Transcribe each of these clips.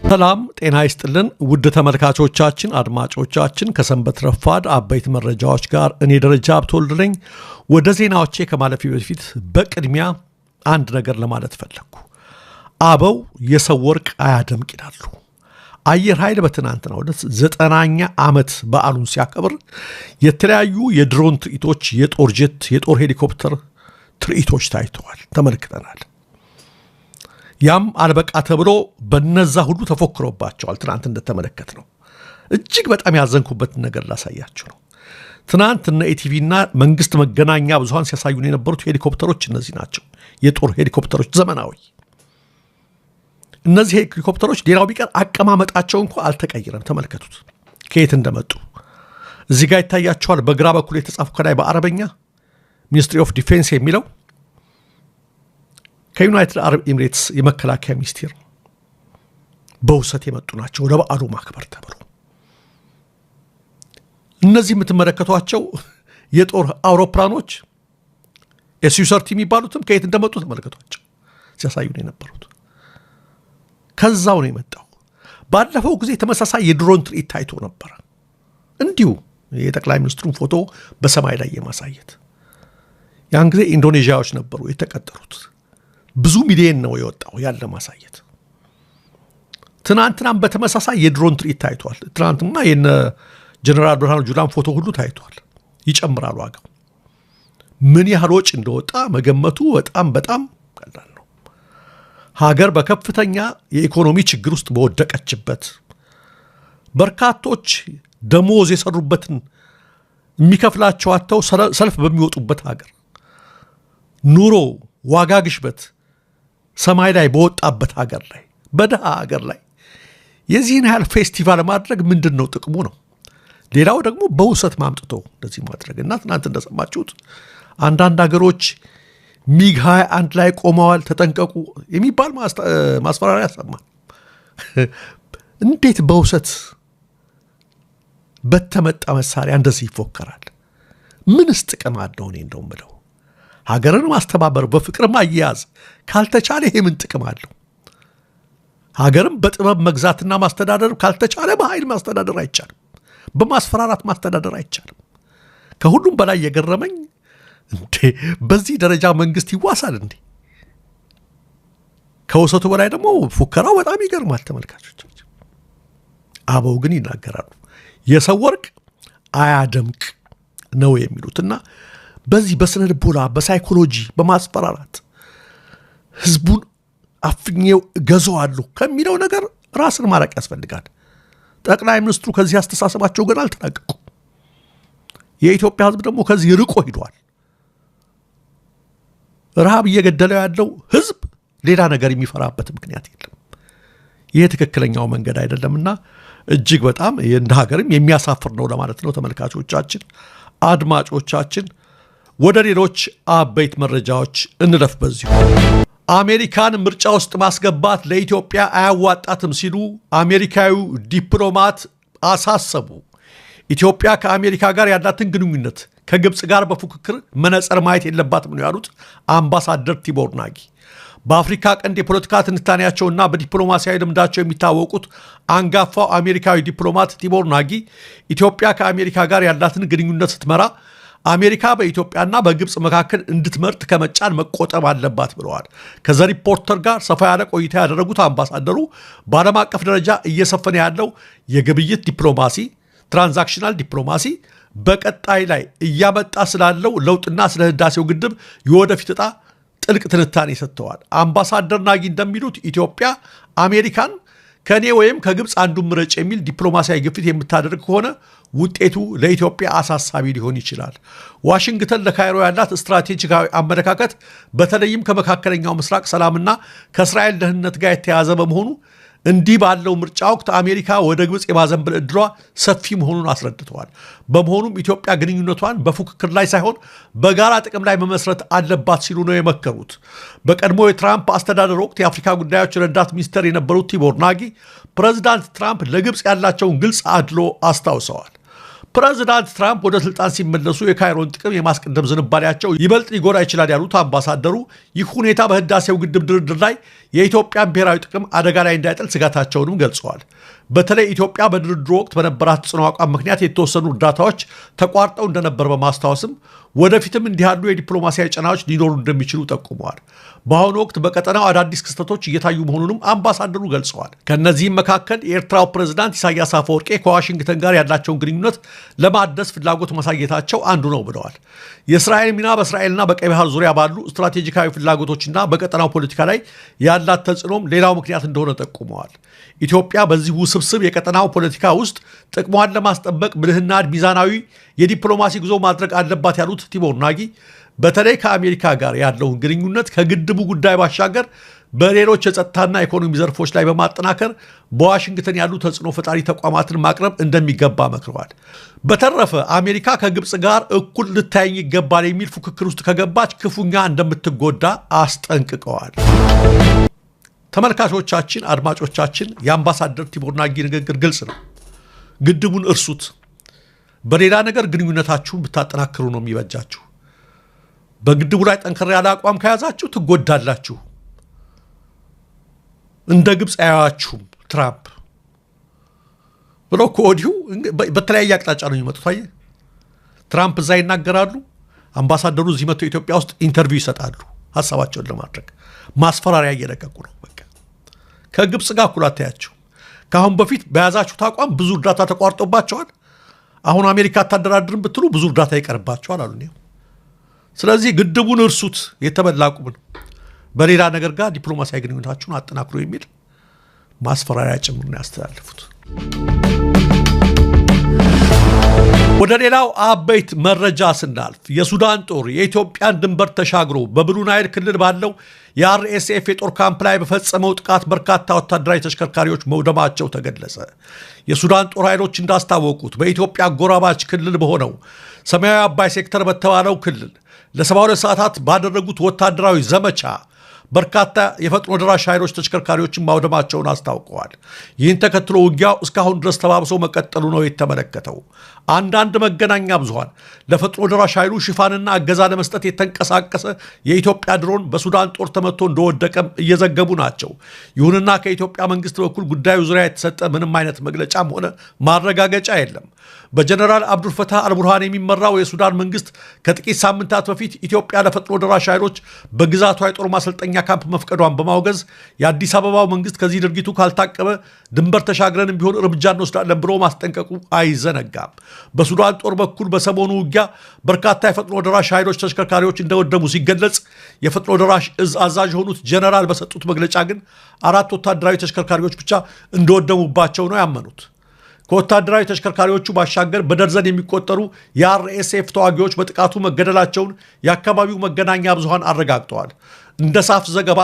ሰላም ጤና ይስጥልን ውድ ተመልካቾቻችን አድማጮቻችን ከሰንበት ረፋድ አበይት መረጃዎች ጋር እኔ ደረጃ አብቶልድ ነኝ። ወደ ዜናዎቼ ከማለፌ በፊት በቅድሚያ አንድ ነገር ለማለት ፈለኩ። አበው የሰው ወርቅ አያደምቅ ይላሉ። አየር ኃይል በትናንትናው ዕለት 90ኛ ዓመት በዓሉን ሲያከብር የተለያዩ የድሮን ትርኢቶች፣ የጦር ጀት፣ የጦር ሄሊኮፕተር ትርኢቶች ታይተዋል፣ ተመልክተናል። ያም አልበቃ ተብሎ በነዛ ሁሉ ተፎክሮባቸዋል። ትናንት እንደተመለከት ነው። እጅግ በጣም ያዘንኩበትን ነገር ላሳያችሁ ነው። ትናንት እነ ኢቲቪና መንግስት መገናኛ ብዙሃን ሲያሳዩን የነበሩት ሄሊኮፕተሮች እነዚህ ናቸው። የጦር ሄሊኮፕተሮች ዘመናዊ። እነዚህ ሄሊኮፕተሮች ሌላው ቢቀር አቀማመጣቸው እንኳ አልተቀየረም። ተመልከቱት ከየት እንደመጡ። እዚህ ጋር ይታያቸዋል። በግራ በኩል የተጻፉ ከላይ በአረበኛ ሚኒስትሪ ኦፍ ዲፌንስ የሚለው ከዩናይትድ አረብ ኤሚሬትስ የመከላከያ ሚኒስቴር በውሰት የመጡ ናቸው ለበዓሉ ማክበር ተብሎ። እነዚህ የምትመለከቷቸው የጦር አውሮፕላኖች ኤስዩ-30 የሚባሉትም ከየት እንደመጡ ተመልከቷቸው። ሲያሳዩን የነበሩት ከዛው ነው የመጣው። ባለፈው ጊዜ ተመሳሳይ የድሮን ትርኢት ታይቶ ነበር። እንዲሁ የጠቅላይ ሚኒስትሩን ፎቶ በሰማይ ላይ የማሳየት ያን ጊዜ ኢንዶኔዥያዎች ነበሩ የተቀጠሩት። ብዙ ሚሊዮን ነው የወጣው ያለ ማሳየት። ትናንትናም በተመሳሳይ የድሮን ትርኢት ታይቷል። ትናንትና የነ ጀነራል ብርሃኑ ጁላን ፎቶ ሁሉ ታይቷል። ይጨምራል ዋጋው። ምን ያህል ወጪ እንደወጣ መገመቱ በጣም ቀላል ነው። ሀገር በከፍተኛ የኢኮኖሚ ችግር ውስጥ በወደቀችበት፣ በርካቶች ደሞዝ የሰሩበትን የሚከፍላቸው አጥተው ሰልፍ በሚወጡበት ሀገር፣ ኑሮ ዋጋ ግሽበት ሰማይ ላይ በወጣበት ሀገር ላይ፣ በደሃ ሀገር ላይ የዚህን ያህል ፌስቲቫል ማድረግ ምንድን ነው ጥቅሙ ነው? ሌላው ደግሞ በውሰት ማምጥቶ እንደዚህ ማድረግ እና ትናንት እንደሰማችሁት አንዳንድ ሀገሮች ሚግ 21 ላይ ቆመዋል ተጠንቀቁ የሚባል ማስፈራሪያ ሰማን። እንዴት በውሰት በተመጣ መሳሪያ እንደዚህ ይፎከራል? ምንስ ጥቅም አለው? እኔ እንደውም ብለው ሀገርን ማስተባበር በፍቅር ማያያዝ ካልተቻለ ይሄ ምን ጥቅም አለው? ሀገርን በጥበብ መግዛትና ማስተዳደር ካልተቻለ በኃይል ማስተዳደር አይቻልም። በማስፈራራት ማስተዳደር አይቻልም። ከሁሉም በላይ የገረመኝ እንዴ በዚህ ደረጃ መንግስት ይዋሳል እንዴ? ከውሰቱ በላይ ደግሞ ፉከራው በጣም ይገርማል ተመልካቾቻችን። አበው ግን ይናገራሉ የሰው ወርቅ አያደምቅ ነው የሚሉትና በዚህ በስነ ልቦና በሳይኮሎጂ በማስፈራራት ህዝቡን አፍኜው ገዘዋለሁ ከሚለው ነገር ራስን ማራቅ ያስፈልጋል። ጠቅላይ ሚኒስትሩ ከዚህ አስተሳሰባቸው ግን አልተላቀቁ። የኢትዮጵያ ህዝብ ደግሞ ከዚህ ርቆ ሂዷል። ረሃብ እየገደለው ያለው ህዝብ ሌላ ነገር የሚፈራበት ምክንያት የለም። ይህ ትክክለኛው መንገድ አይደለምና እጅግ በጣም እንደ ሀገርም የሚያሳፍር ነው ለማለት ነው። ተመልካቾቻችን አድማጮቻችን ወደ ሌሎች አበይት መረጃዎች እንለፍ። በዚሁ አሜሪካን ምርጫ ውስጥ ማስገባት ለኢትዮጵያ አያዋጣትም ሲሉ አሜሪካዊው ዲፕሎማት አሳሰቡ። ኢትዮጵያ ከአሜሪካ ጋር ያላትን ግንኙነት ከግብፅ ጋር በፉክክር መነጽር ማየት የለባትም ነው ያሉት አምባሳደር ቲቦር ናጊ። በአፍሪካ ቀንድ የፖለቲካ ትንታኔያቸውና በዲፕሎማሲያዊ ልምዳቸው የሚታወቁት አንጋፋው አሜሪካዊ ዲፕሎማት ቲቦር ናጊ ኢትዮጵያ ከአሜሪካ ጋር ያላትን ግንኙነት ስትመራ አሜሪካ በኢትዮጵያና በግብፅ መካከል እንድትመርጥ ከመጫን መቆጠብ አለባት ብለዋል። ከዘ ሪፖርተር ጋር ሰፋ ያለ ቆይታ ያደረጉት አምባሳደሩ በዓለም አቀፍ ደረጃ እየሰፈነ ያለው የግብይት ዲፕሎማሲ ትራንዛክሽናል ዲፕሎማሲ በቀጣይ ላይ እያመጣ ስላለው ለውጥና ስለ ህዳሴው ግድብ የወደፊት ዕጣ ጥልቅ ትንታኔ ሰጥተዋል። አምባሳደር ናጊ እንደሚሉት ኢትዮጵያ አሜሪካን ከኔ ወይም ከግብፅ አንዱን ምረጭ የሚል ዲፕሎማሲያዊ ግፊት የምታደርግ ከሆነ ውጤቱ ለኢትዮጵያ አሳሳቢ ሊሆን ይችላል። ዋሽንግተን ለካይሮ ያላት ስትራቴጂካዊ አመለካከት በተለይም ከመካከለኛው ምስራቅ ሰላምና ከእስራኤል ደህንነት ጋር የተያያዘ በመሆኑ እንዲህ ባለው ምርጫ ወቅት አሜሪካ ወደ ግብፅ የማዘንበል ዕድሏ ሰፊ መሆኑን አስረድተዋል። በመሆኑም ኢትዮጵያ ግንኙነቷን በፉክክር ላይ ሳይሆን በጋራ ጥቅም ላይ መመስረት አለባት ሲሉ ነው የመከሩት። በቀድሞ የትራምፕ አስተዳደር ወቅት የአፍሪካ ጉዳዮች ረዳት ሚኒስትር የነበሩት ቲቦር ናጊ ፕሬዚዳንት ትራምፕ ለግብፅ ያላቸውን ግልጽ አድሎ አስታውሰዋል። ፕሬዚዳንት ትራምፕ ወደ ስልጣን ሲመለሱ የካይሮን ጥቅም የማስቀደም ዝንባሌያቸው ይበልጥ ሊጎዳ ይችላል ያሉት አምባሳደሩ ይህ ሁኔታ በህዳሴው ግድብ ድርድር ላይ የኢትዮጵያን ብሔራዊ ጥቅም አደጋ ላይ እንዳይጥል ስጋታቸውንም ገልጸዋል። በተለይ ኢትዮጵያ በድርድሩ ወቅት በነበራት ጽኑ አቋም ምክንያት የተወሰኑ እርዳታዎች ተቋርጠው እንደነበር በማስታወስም ወደፊትም እንዲህ ያሉ የዲፕሎማሲያዊ ጫናዎች ሊኖሩ እንደሚችሉ ጠቁመዋል። በአሁኑ ወቅት በቀጠናው አዳዲስ ክስተቶች እየታዩ መሆኑንም አምባሳደሩ ገልጸዋል። ከእነዚህም መካከል የኤርትራው ፕሬዝዳንት ኢሳያስ አፈወርቄ ከዋሽንግተን ጋር ያላቸውን ግንኙነት ለማደስ ፍላጎት ማሳየታቸው አንዱ ነው ብለዋል። የእስራኤል ሚና በእስራኤልና በቀይ ባህር ዙሪያ ባሉ ስትራቴጂካዊ ፍላጎቶችና በቀጠናው ፖለቲካ ላይ ያላት ተጽዕኖም ሌላው ምክንያት እንደሆነ ጠቁመዋል። ኢትዮጵያ በዚህ ውስብስብ የቀጠናው ፖለቲካ ውስጥ ጥቅሟን ለማስጠበቅ ብልህና ሚዛናዊ የዲፕሎማሲ ጉዞ ማድረግ አለባት ያሉት ቲቦር ናጊ በተለይ ከአሜሪካ ጋር ያለውን ግንኙነት ከግድቡ ጉዳይ ባሻገር በሌሎች የጸጥታና ኢኮኖሚ ዘርፎች ላይ በማጠናከር በዋሽንግተን ያሉ ተጽዕኖ ፈጣሪ ተቋማትን ማቅረብ እንደሚገባ መክረዋል። በተረፈ አሜሪካ ከግብፅ ጋር እኩል ልታየኝ ይገባል የሚል ፉክክር ውስጥ ከገባች ክፉኛ እንደምትጎዳ አስጠንቅቀዋል። ተመልካቾቻችን፣ አድማጮቻችን የአምባሳደር ቲቦር ናጊ ንግግር ግልጽ ነው። ግድቡን እርሱት። በሌላ ነገር ግንኙነታችሁን ብታጠናክሩ ነው የሚበጃችሁ። በግድቡ ላይ ጠንከር ያለ አቋም ከያዛችሁ ትጎዳላችሁ። እንደ ግብፅ አያዋችሁም ትራምፕ ብለው ከወዲሁ በተለያየ አቅጣጫ ነው የሚመጡት። አየህ፣ ትራምፕ እዛ ይናገራሉ፣ አምባሳደሩ እዚህ መጥተው ኢትዮጵያ ውስጥ ኢንተርቪው ይሰጣሉ። ሀሳባቸውን ለማድረግ ማስፈራሪያ እየለቀቁ ነው። በቃ ከግብፅ ጋር እኩል አታያቸው። ከአሁን በፊት በያዛችሁት አቋም ብዙ እርዳታ ተቋርጦባቸዋል። አሁን አሜሪካ አታደራድርም ብትሉ ብዙ እርዳታ ይቀርባቸዋል አሉ። ስለዚህ ግድቡን እርሱት፣ የተበላ ቁምን፣ በሌላ ነገር ጋር ዲፕሎማሲያዊ ግንኙነታችሁን አጠናክሮ የሚል ማስፈራሪያ ጭምር ነው ያስተላልፉት። ወደ ሌላው አበይት መረጃ ስናልፍ የሱዳን ጦር የኢትዮጵያን ድንበር ተሻግሮ በብሉ ናይል ክልል ባለው የአርኤስኤፍ የጦር ካምፕ ላይ በፈጸመው ጥቃት በርካታ ወታደራዊ ተሽከርካሪዎች መውደማቸው ተገለጸ። የሱዳን ጦር ኃይሎች እንዳስታወቁት በኢትዮጵያ አጎራባች ክልል በሆነው ሰማያዊ አባይ ሴክተር በተባለው ክልል ለ72 ሰዓታት ባደረጉት ወታደራዊ ዘመቻ በርካታ የፈጥኖ ደራሽ ኃይሎች ተሽከርካሪዎችን ማውደማቸውን አስታውቀዋል። ይህን ተከትሎ ውጊያው እስካሁን ድረስ ተባብሶ መቀጠሉ ነው የተመለከተው። አንዳንድ መገናኛ ብዙሃን ለፈጥኖ ደራሽ ኃይሉ ሽፋንና እገዛ ለመስጠት የተንቀሳቀሰ የኢትዮጵያ ድሮን በሱዳን ጦር ተመቶ እንደወደቀም እየዘገቡ ናቸው። ይሁንና ከኢትዮጵያ መንግስት በኩል ጉዳዩ ዙሪያ የተሰጠ ምንም አይነት መግለጫም ሆነ ማረጋገጫ የለም። በጀነራል አብዱልፈታህ አልቡርሃን የሚመራው የሱዳን መንግስት ከጥቂት ሳምንታት በፊት ኢትዮጵያ ለፈጥኖ ደራሽ ኃይሎች በግዛቷ የጦር ማሰልጠኛ ካምፕ መፍቀዷን በማውገዝ የአዲስ አበባው መንግስት ከዚህ ድርጊቱ ካልታቀበ ድንበር ተሻግረንም ቢሆን እርምጃ እንወስዳለን ብሎ ማስጠንቀቁ አይዘነጋም። በሱዳን ጦር በኩል በሰሞኑ ውጊያ በርካታ የፈጥኖ ደራሽ ኃይሎች ተሽከርካሪዎች እንደወደሙ ሲገለጽ፣ የፈጥኖ ደራሽ እዝ አዛዥ የሆኑት ጀነራል በሰጡት መግለጫ ግን 4 ወታደራዊ ተሽከርካሪዎች ብቻ እንደወደሙባቸው ነው ያመኑት። ከወታደራዊ ተሽከርካሪዎቹ ባሻገር በደርዘን የሚቆጠሩ የአርኤስኤፍ ተዋጊዎች በጥቃቱ መገደላቸውን የአካባቢው መገናኛ ብዙሃን አረጋግጠዋል። እንደ ሳፍ ዘገባ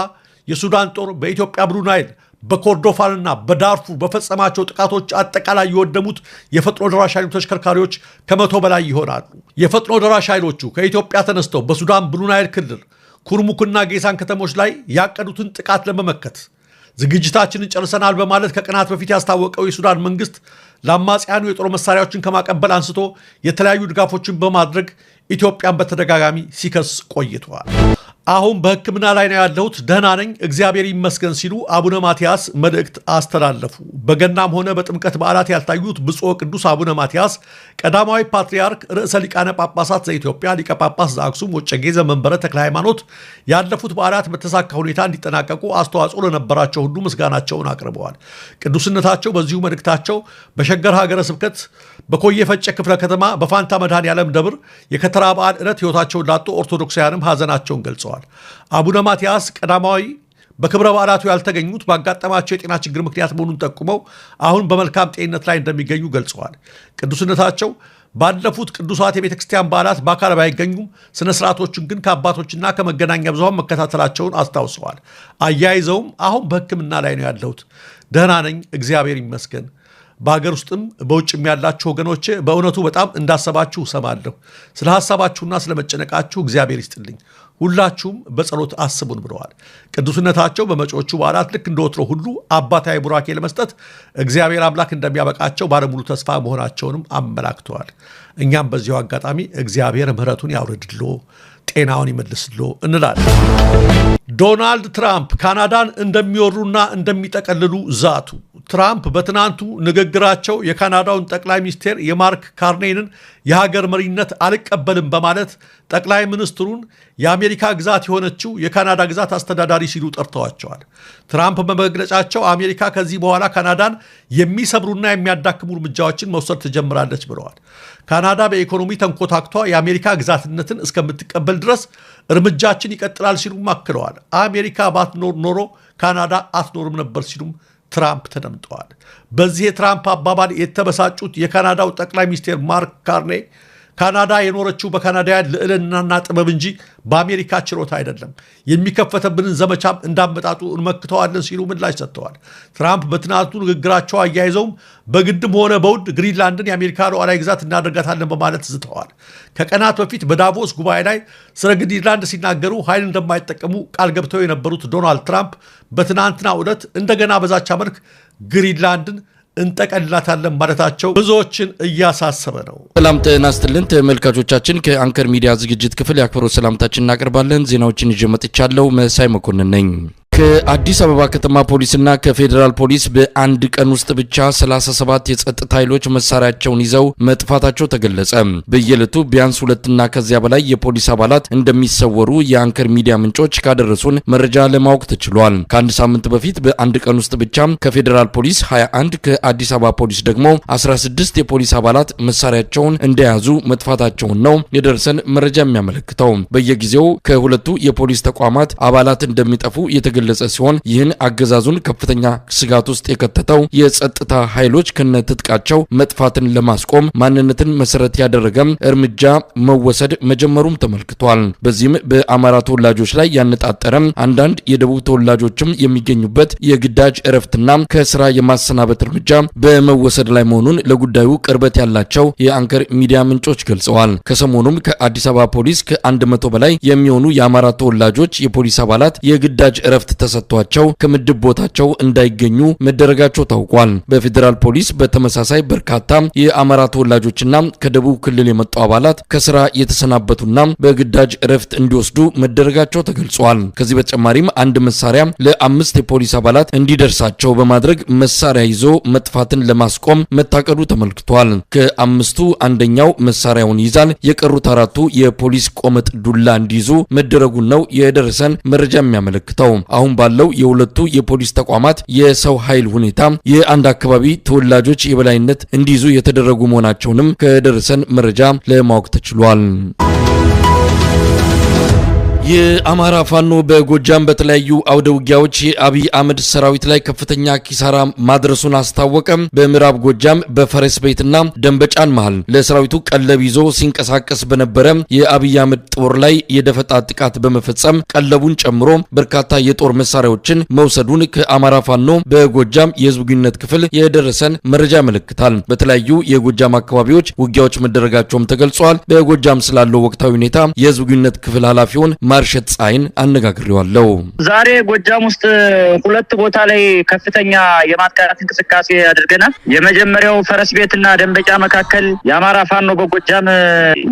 የሱዳን ጦር በኢትዮጵያ ብሉ ናይል በኮርዶፋንና በዳርፉር በፈጸማቸው ጥቃቶች አጠቃላይ የወደሙት የፈጥኖ ደራሽ ኃይሉ ተሽከርካሪዎች ከ100 በላይ ይሆናሉ። የፈጥኖ ደራሽ ኃይሎቹ ከኢትዮጵያ ተነስተው በሱዳን ብሉ ናይል ክልል ኩርሙክና ጌሳን ከተሞች ላይ ያቀዱትን ጥቃት ለመመከት ዝግጅታችንን ጨርሰናል በማለት ከቀናት በፊት ያስታወቀው የሱዳን መንግስት ለአማጽያኑ የጦር መሳሪያዎችን ከማቀበል አንስቶ የተለያዩ ድጋፎችን በማድረግ ኢትዮጵያን በተደጋጋሚ ሲከስ ቆይተዋል። አሁን በሕክምና ላይ ነው ያለሁት፣ ደህና ነኝ፣ እግዚአብሔር ይመስገን ሲሉ አቡነ ማትያስ መልእክት አስተላለፉ። በገናም ሆነ በጥምቀት በዓላት ያልታዩት ብፁዕ ቅዱስ አቡነ ማትያስ ቀዳማዊ ፓትርያርክ ርዕሰ ሊቃነ ጳጳሳት ዘኢትዮጵያ ሊቀ ጳጳስ ዘአክሱም ወዕጨጌ ዘመንበረ ተክለ ሃይማኖት ያለፉት በዓላት በተሳካ ሁኔታ እንዲጠናቀቁ አስተዋጽኦ ለነበራቸው ሁሉ ምስጋናቸውን አቅርበዋል። ቅዱስነታቸው በዚሁ መልእክታቸው በሸገር ሀገረ ስብከት በኮየ ፈጨ ክፍለ ከተማ በፋንታ መድኃኔዓለም ደብር የከተራ በዓል ዕለት ሕይወታቸውን ላጡ ኦርቶዶክሳውያንም ሐዘናቸውን ገልጸዋል። አቡነ ማትያስ ቀዳማዊ በክብረ በዓላቱ ያልተገኙት ባጋጠማቸው የጤና ችግር ምክንያት መሆኑን ጠቁመው አሁን በመልካም ጤንነት ላይ እንደሚገኙ ገልጸዋል። ቅዱስነታቸው ባለፉት ቅዱሳት የቤተ ክርስቲያን በዓላት በአካል ባይገኙም ስነ ስርዓቶችን ግን ከአባቶችና ከመገናኛ ብዙሃን መከታተላቸውን አስታውሰዋል። አያይዘውም አሁን በሕክምና ላይ ነው ያለሁት፣ ደህና ነኝ፣ እግዚአብሔር ይመስገን፣ በአገር ውስጥም በውጭም ያላችሁ ወገኖቼ በእውነቱ በጣም እንዳሰባችሁ ሰማለሁ። ስለ ሐሳባችሁና ስለ መጨነቃችሁ እግዚአብሔር ይስጥልኝ። ሁላችሁም በጸሎት አስቡን ብለዋል። ቅዱስነታቸው በመጪዎቹ በዓላት ልክ እንደወትሮ ሁሉ አባታዊ ቡራኬ ለመስጠት እግዚአብሔር አምላክ እንደሚያበቃቸው ባለሙሉ ተስፋ መሆናቸውንም አመላክተዋል። እኛም በዚሁ አጋጣሚ እግዚአብሔር ምሕረቱን ያውርድሎ ጤናውን ይመልስሎ እንላለን። ዶናልድ ትራምፕ ካናዳን እንደሚወሩና እንደሚጠቀልሉ ዛቱ። ትራምፕ በትናንቱ ንግግራቸው የካናዳውን ጠቅላይ ሚኒስትር የማርክ ካርኔይንን የሀገር መሪነት አልቀበልም በማለት ጠቅላይ ሚኒስትሩን የአሜሪካ ግዛት የሆነችው የካናዳ ግዛት አስተዳዳሪ ሲሉ ጠርተዋቸዋል። ትራምፕ በመግለጫቸው አሜሪካ ከዚህ በኋላ ካናዳን የሚሰብሩና የሚያዳክሙ እርምጃዎችን መውሰድ ትጀምራለች ብለዋል። ካናዳ በኢኮኖሚ ተንኮታክቷ የአሜሪካ ግዛትነትን እስከምትቀበል ድረስ እርምጃችን ይቀጥላል ሲሉም አክለዋል። አሜሪካ ባትኖር ኖሮ ካናዳ አትኖርም ነበር ሲሉም ትራምፕ ተደምጠዋል። በዚህ የትራምፕ አባባል የተበሳጩት የካናዳው ጠቅላይ ሚኒስትር ማርክ ካርኔይ ካናዳ የኖረችው በካናዳውያን ልዕልናና ጥበብ እንጂ በአሜሪካ ችሮታ አይደለም፣ የሚከፈተብንን ዘመቻም እንዳመጣጡ እንመክተዋለን ሲሉ ምላሽ ሰጥተዋል። ትራምፕ በትናንቱ ንግግራቸው አያይዘውም በግድም ሆነ በውድ ግሪንላንድን የአሜሪካ ሉዓላዊ ግዛት እናደርጋታለን በማለት ዝተዋል። ከቀናት በፊት በዳቮስ ጉባኤ ላይ ስለ ግሪንላንድ ሲናገሩ ኃይል እንደማይጠቀሙ ቃል ገብተው የነበሩት ዶናልድ ትራምፕ በትናንትናው ዕለት እንደገና በዛቻ መልክ ግሪንላንድን እንጠቀልላታለን ማለታቸው ብዙዎችን እያሳሰበ ነው። ሰላም ጤና ይስጥልን ተመልካቾቻችን፣ ከአንከር ሚዲያ ዝግጅት ክፍል የአክብሮት ሰላምታችንን እናቀርባለን። ዜናዎችን ይዤ መጥቻለሁ። መሳይ መኮንን ነኝ። ከአዲስ አበባ ከተማ ፖሊስና ከፌዴራል ፖሊስ በአንድ ቀን ውስጥ ብቻ 37 የጸጥታ ኃይሎች መሳሪያቸውን ይዘው መጥፋታቸው ተገለጸ። በየዕለቱ ቢያንስ 2 እና ከዚያ በላይ የፖሊስ አባላት እንደሚሰወሩ የአንከር ሚዲያ ምንጮች ካደረሱን መረጃ ለማወቅ ተችሏል። ከአንድ ሳምንት በፊት በአንድ ቀን ውስጥ ብቻ ከፌዴራል ፖሊስ 21፣ ከአዲስ አበባ ፖሊስ ደግሞ 16 የፖሊስ አባላት መሳሪያቸውን እንደያዙ መጥፋታቸውን ነው የደረሰን መረጃ የሚያመለክተው። በየጊዜው ከሁለቱ የፖሊስ ተቋማት አባላት እንደሚጠፉ የተገለጸ ሲሆን ይህን አገዛዙን ከፍተኛ ስጋት ውስጥ የከተተው የጸጥታ ኃይሎች ከነትጥቃቸው መጥፋትን ለማስቆም ማንነትን መሰረት ያደረገ እርምጃ መወሰድ መጀመሩም ተመልክቷል። በዚህም በአማራ ተወላጆች ላይ ያነጣጠረ አንዳንድ የደቡብ ተወላጆችም የሚገኙበት የግዳጅ እረፍትና ከስራ የማሰናበት እርምጃ በመወሰድ ላይ መሆኑን ለጉዳዩ ቅርበት ያላቸው የአንከር ሚዲያ ምንጮች ገልጸዋል። ከሰሞኑም ከአዲስ አበባ ፖሊስ ከ100 በላይ የሚሆኑ የአማራ ተወላጆች የፖሊስ አባላት የግዳጅ እረፍት ተሰጥቷቸው ከምድብ ቦታቸው እንዳይገኙ መደረጋቸው ታውቋል። በፌዴራል ፖሊስ በተመሳሳይ በርካታ የአማራ ተወላጆችና ከደቡብ ክልል የመጡ አባላት ከስራ የተሰናበቱና በግዳጅ እረፍት እንዲወስዱ መደረጋቸው ተገልጿል። ከዚህ በተጨማሪም አንድ መሳሪያ ለ5 የፖሊስ አባላት እንዲደርሳቸው በማድረግ መሳሪያ ይዞ መጥፋትን ለማስቆም መታቀዱ ተመልክቷል። ከአምስቱ አንደኛው መሳሪያውን ይዛል፣ የቀሩት 4ቱ የፖሊስ ቆመጥ ዱላ እንዲይዙ መደረጉን ነው የደረሰን መረጃ የሚያመለክተው። አሁን ባለው የሁለቱ የፖሊስ ተቋማት የሰው ኃይል ሁኔታ የአንድ አካባቢ ተወላጆች የበላይነት እንዲይዙ የተደረጉ መሆናቸውንም ከደረሰን መረጃ ለማወቅ ተችሏል። የአማራ ፋኖ በጎጃም በተለያዩ አውደ ውጊያዎች የአብይ አህመድ ሰራዊት ላይ ከፍተኛ ኪሳራ ማድረሱን አስታወቀ። በምዕራብ ጎጃም በፈረስ ቤትና ደንበጫን መሃል ለሰራዊቱ ቀለብ ይዞ ሲንቀሳቀስ በነበረ የአብይ አህመድ ጦር ላይ የደፈጣ ጥቃት በመፈጸም ቀለቡን ጨምሮ በርካታ የጦር መሳሪያዎችን መውሰዱን ከአማራ ፋኖ በጎጃም የህዝብ ግንኙነት ክፍል የደረሰን መረጃ ያመለክታል። በተለያዩ የጎጃም አካባቢዎች ውጊያዎች መደረጋቸውም ተገልጿል። በጎጃም ስላለው ወቅታዊ ሁኔታ የህዝብ ግንኙነት ክፍል ኃላፊውን ማርሸት ጻይን አነጋግሬዋለሁ። ዛሬ ጎጃም ውስጥ 2 ቦታ ላይ ከፍተኛ የማጥቃት እንቅስቃሴ አድርገናል። የመጀመሪያው ፈረስ ቤትና ደንበጫ መካከል የአማራ ፋኖ በጎጃም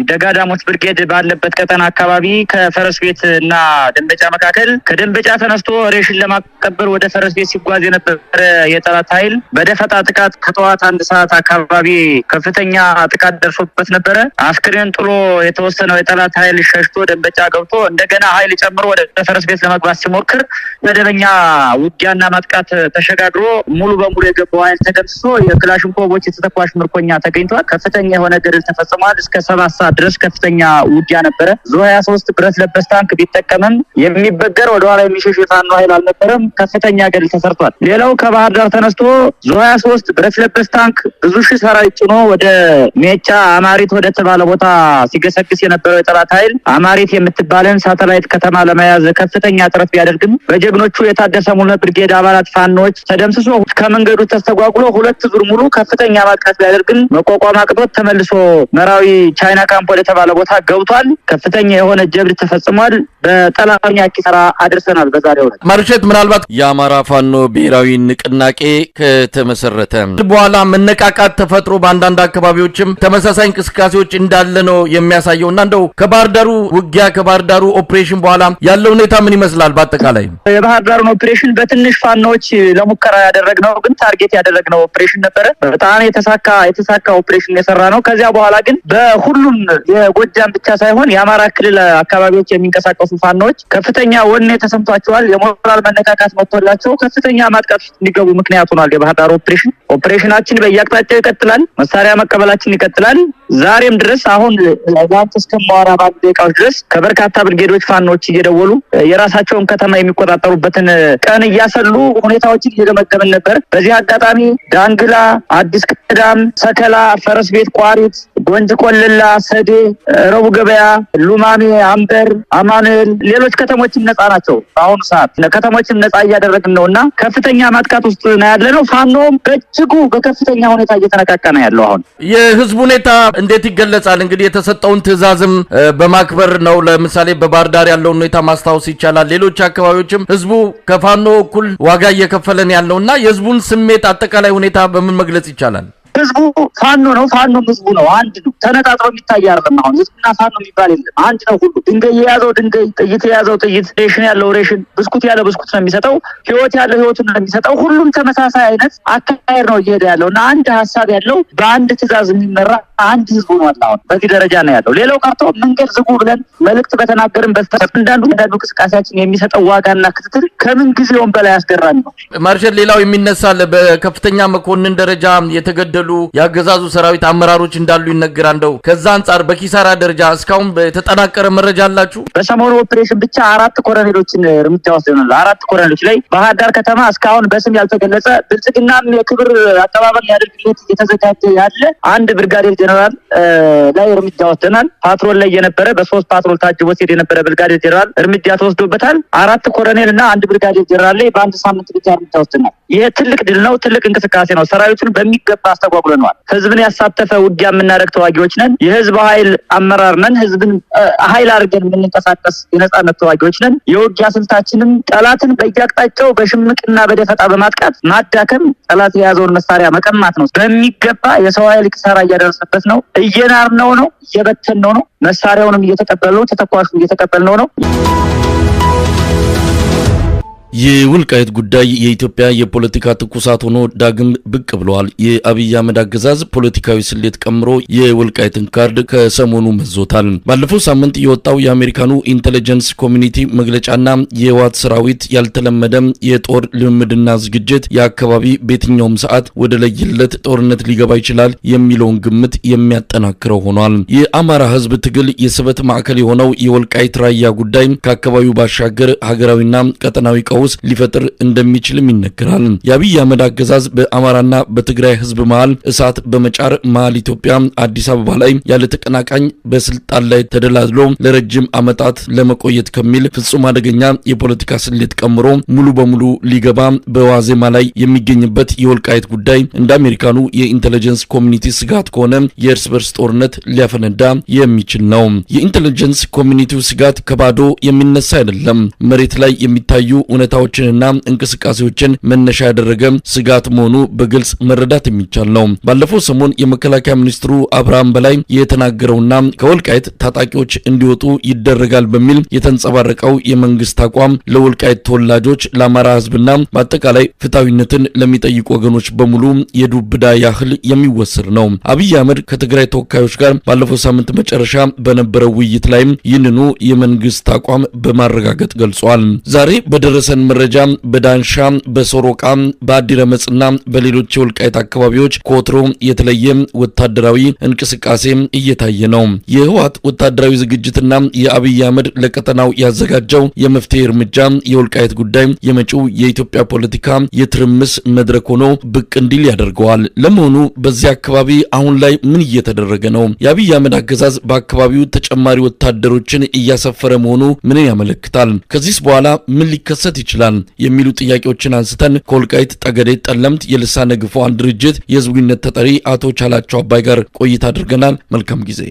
ደጋዳሞች ብርጌድ ባለበት ቀጠና አካባቢ ከፈረስ ቤትና ደንበጫ መካከል ከደንበጫ ተነስቶ ሬሽን ለማቀበል ወደ ፈረስ ቤት ሲጓዝ የነበረ የጠላት ኃይል በደፈጣ ጥቃት ከጠዋት 1 ሰዓት አካባቢ ከፍተኛ ጥቃት ደርሶበት ነበረ። አስክሬን ጥሎ የተወሰነው የጠላት ኃይል ሸሽቶ ደንበጫ ገብቶ እንደገና ኃይል ጨምሮ ወደ ፈረስ ቤት ለመግባት ሲሞክር መደበኛ ውጊያና ማጥቃት ተሸጋግሮ ሙሉ በሙሉ የገባው ኃይል ተደምስሶ የክላሽንኮቮች የተተኳሽ ምርኮኛ ተገኝቷል። ከፍተኛ የሆነ ገድል ተፈጽሟል። እስከ 7 ሰዓት ድረስ ከፍተኛ ውጊያ ነበረ። ዙ23 ብረት ለበስ ታንክ ቢጠቀምም የሚበገር ወደ ኋላ የሚሸሽ የፋኖ ኃይል አልነበረም። ከፍተኛ ገድል ተሰርቷል። ሌላው ከባህር ዳር ተነስቶ ዙ23 ብረት ለበስ ታንክ ብዙ ሺህ ሰራዊት ጭኖ ወደ ሜጫ አማሪት ወደ ተባለ ቦታ ሲገሰግስ የነበረው የጠላት ኃይል አማሪት የምትባለን ሳተላይት ከተማ ለመያዝ ከፍተኛ ጥረት ቢያደርግም በጀግኖቹ የታደሰ ሙሉ ብርጌድ አባላት ፋኖች ተደምስሶ ከመንገዱ ተስተጓጉሎ 2 ዙር ሙሉ ከፍተኛ ማጥቃት ቢያደርግም መቋቋም አቅቶት ተመልሶ መራዊ ቻይና ካምፕ ወደ ተባለ ቦታ ገብቷል። ከፍተኛ የሆነ ጀብድ ተፈጽሟል። በጠላኛ ኪሳራ አድርሰናል። በዛሬው ዕለት ማርሸት ምናልባት የአማራ ፋኖ ብሔራዊ ንቅናቄ ከተመሰረተ በኋላ መነቃቃት ተፈጥሮ በአንዳንድ አካባቢዎችም ተመሳሳይ እንቅስቃሴዎች እንዳለ ነው የሚያሳየውና እንደው ከባህር ዳሩ ውጊያ ከባህር ዳሩ ኦፕሬሽን በኋላ ያለው ሁኔታ ምን ይመስላል? በአጠቃላይ የባህር ዳሩን ኦፕሬሽን በትንሽ ፋኖች ለሙከራ ያደረግነው ግን ታርጌት ያደረግነው ኦፕሬሽን ነበረ። በጣም የተሳካ ኦፕሬሽን የሰራ ነው። ከዚያ በኋላ ግን በሁሉም የጎጃም ብቻ ሳይሆን የአማራ ክልል አካባቢዎች የሚንቀሳቀሱ ፋኖች ከፍተኛ ወኔ ተሰምቷቸዋል። የሞራል መነካካት መጥቶላቸው ከፍተኛ ማጥቃት እንዲገቡ ምክንያት ሆኗል። የባህር ዳር ኦፕሬሽናችን በየአቅጣጫው ይቀጥላል። መሳሪያ መቀበላችን ይቀጥላል። ዛሬም ድረስ አሁን ዛንተ እስከማወራ ባሉ ደቂቃዎች ድረስ ከበርካታ ብርጌዶች ፋኖች እየደወሉ የራሳቸውን ከተማ የሚቆጣጠሩበትን ቀን እያሰሉ ሁኔታዎችን እየገመገምን ነበር። በዚህ አጋጣሚ ዳንግላ፣ አዲስ ቅዳም፣ ሰከላ፣ ፈረስ ቤት፣ ቋሪት፣ ጎንጅ ቆለላ፣ ሰዴ፣ ረቡ ገበያ፣ ሉማሜ፣ አምበር፣ አማኑኤል ሌሎች ከተሞችም ነፃ ናቸው። በአሁኑ ሰዓት ከተሞችም ነፃ እያደረግን ነውና ከፍተኛ ማጥቃት ውስጥ ነው ያለነው። ፋኖም በእጅጉ በከፍተኛ ሁኔታ እየተነቃቃ ነው ያለው። አሁን የህዝቡ ሁኔታ እንዴት ይገለጻል? እንግዲህ የተሰጠውን ትዕዛዝም በማክበር ነው። ለምሳሌ በባህር ዳር ያለውን ሁኔታ ማስታወስ ይቻላል። ሌሎች አካባቢዎችም ህዝቡ ከፋኖ እኩል ዋጋ እየከፈለን ያለውና የህዝቡን ስሜት አጠቃላይ ሁኔታ በምን መግለጽ ይቻላል? ህዝቡ ፋኖ ነው፣ ፋኖም ህዝቡ ነው። አንድ ነው። ተነጣጥሮ የሚታይ አይደለም። አሁን ህዝብና ፋኖ የሚባል የለም። አንድ ነው። ሁሉ ድንጋይ የያዘው ድንጋይ፣ ጥይት የያዘው ጥይት፣ ሬሽን ያለው ሬሽን፣ ብስኩት ያለው ብስኩት ነው የሚሰጠው። ህይወት ያለው ህይወቱን ነው የሚሰጠው። ሁሉም ተመሳሳይ አይነት አካሄድ ነው እየሄደ ያለው እና አንድ ሀሳብ ያለው በአንድ ትዕዛዝ የሚመራ አንድ ህዝብ ሆኗል። አሁን በዚህ ደረጃ ነው ያለው። ሌላው ቀርቶ መንገድ ዝጉ ብለን መልእክት በተናገርን በአንዳንዱ እንቅስቃሴያችን የሚሰጠው ዋጋና ክትትል ከምን ጊዜውም በላይ አስገራሚ ነው። ማርሸል፣ ሌላው የሚነሳል በከፍተኛ መኮንን ደረጃ የተገደሉ የአገዛዙ ሰራዊት አመራሮች እንዳሉ ይነገራል። እንደው ከዛ አንጻር በኪሳራ ደረጃ እስካሁን የተጠናቀረ መረጃ አላችሁ? በሰሞኑ ኦፕሬሽን ብቻ 4 ኮሎኔሎችን እርምጃ ወስደናል። 4 ኮሎኔሎች ላይ ባህር ዳር ከተማ እስካሁን በስም ያልተገለጸ ብልጽግናም የክብር አቀባበል ያደርግለት እየተዘጋጀ ያለ አንድ ብርጋዴር ጀነራል ላይ እርምጃ ወስደናል። ፓትሮል ላይ የነበረ በ3 ፓትሮል ታጅቦ ሲሄድ የነበረ ብርጋዴር ጀነራል እርምጃ ተወስዶበታል። 4 ኮሎኔል እና አንድ ብርጋዴር ጀነራል ላይ በአንድ ሳምንት ብቻ እርምጃ ወስደናል። ይሄ ትልቅ ድል ነው። ትልቅ እንቅስቃሴ ነው። ሰራዊቱን በሚገባ አስተጓጉለናል። ህዝብን ያሳተፈ ውጊያ የምናደርግ ተዋጊዎች ነን። የህዝብ ኃይል አመራር ነን። ህዝብን ኃይል አድርገን የምንንቀሳቀስ የነጻነት ተዋጊዎች ነን። የውጊያ ስልታችንም ጠላትን በየአቅጣጫው በሽምቅና በደፈጣ በማጥቃት ማዳከም፣ ጠላት የያዘውን መሳሪያ መቀማት ነው። በሚገባ የሰው ኃይል ኪሳራ እያደረሰበት ነው። እየናርነው ነው። እየበተንነው ነው። መሳሪያውንም እየተቀበልነው፣ ተተኳሹን እየተቀበልነው ነው። የወልቃይት ጉዳይ የኢትዮጵያ የፖለቲካ ትኩሳት ሆኖ ዳግም ብቅ ብለዋል። የአብይ አህመድ አገዛዝ ፖለቲካዊ ስሌት ቀምሮ የወልቃይትን ካርድ ከሰሞኑ መዞታል። ባለፈው ሳምንት የወጣው የአሜሪካኑ ኢንተለጀንስ ኮሚኒቲ መግለጫና የህወሓት ሰራዊት ያልተለመደ የጦር ልምምድና ዝግጅት የአካባቢ በየትኛውም ሰዓት ወደ ለየለት ጦርነት ሊገባ ይችላል የሚለውን ግምት የሚያጠናክረው ሆኗል። የአማራ ህዝብ ትግል የስበት ማዕከል የሆነው የወልቃይት ራያ ጉዳይ ከአካባቢው ባሻገር ሀገራዊና ቀጠናዊ ቀውስ ሊፈጥር እንደሚችልም ይነገራል። የአብይ አህመድ አገዛዝ በአማራና በትግራይ ህዝብ መሃል እሳት በመጫር መሃል ኢትዮጵያ አዲስ አበባ ላይ ያለ ተቀናቃኝ በስልጣን ላይ ተደላድሎ ለረጅም ዓመታት ለመቆየት ከሚል ፍጹም አደገኛ የፖለቲካ ስሌት ቀምሮ ሙሉ በሙሉ ሊገባ በዋዜማ ላይ የሚገኝበት የወልቃይት ጉዳይ እንደ አሜሪካኑ የኢንተለጀንስ ኮሚኒቲ ስጋት ከሆነ የእርስ በርስ ጦርነት ሊያፈነዳ የሚችል ነው። የኢንተለጀንስ ኮሚኒቲው ስጋት ከባዶ የሚነሳ አይደለም። መሬት ላይ የሚታዩ ሁኔታዎችንና እንቅስቃሴዎችን መነሻ ያደረገ ስጋት መሆኑ በግልጽ መረዳት የሚቻል ነው። ባለፈው ሰሞን የመከላከያ ሚኒስትሩ አብርሃም በላይ የተናገረውና ከወልቃይት ታጣቂዎች እንዲወጡ ይደረጋል በሚል የተንጸባረቀው የመንግስት አቋም ለወልቃይት ተወላጆች፣ ለአማራ ህዝብና በአጠቃላይ ፍትሐዊነትን ለሚጠይቁ ወገኖች በሙሉ የዱብዳ ያህል የሚወሰድ ነው። አብይ አህመድ ከትግራይ ተወካዮች ጋር ባለፈው ሳምንት መጨረሻ በነበረው ውይይት ላይ ይህንኑ የመንግስት አቋም በማረጋገጥ ገልጿል። ዛሬ በደረሰን በደረሰን መረጃ በዳንሻ በሶሮቃ በአዲረመጽና በሌሎች የወልቃይት አካባቢዎች ከወትሮ የተለየ ወታደራዊ እንቅስቃሴ እየታየ ነው። የህወሓት ወታደራዊ ዝግጅትና የአብይ አህመድ ለቀጠናው ያዘጋጀው የመፍትሄ እርምጃ የወልቃይት ጉዳይ የመጪው የኢትዮጵያ ፖለቲካ የትርምስ መድረክ ሆኖ ብቅ እንዲል ያደርገዋል። ለመሆኑ በዚህ አካባቢ አሁን ላይ ምን እየተደረገ ነው? የአብይ አህመድ አገዛዝ በአካባቢው ተጨማሪ ወታደሮችን እያሰፈረ መሆኑ ምን ያመለክታል? ከዚህስ በኋላ ምን ሊከሰት ይችላል? የሚሉ ጥያቄዎችን አንስተን ከወልቃይት ጠገዴ ጠለምት የልሳነ ግፉዓን ድርጅት የህዝብ ግንኙነት ተጠሪ አቶ ቻላቸው አባይ ጋር ቆይታ አድርገናል። መልካም ጊዜ።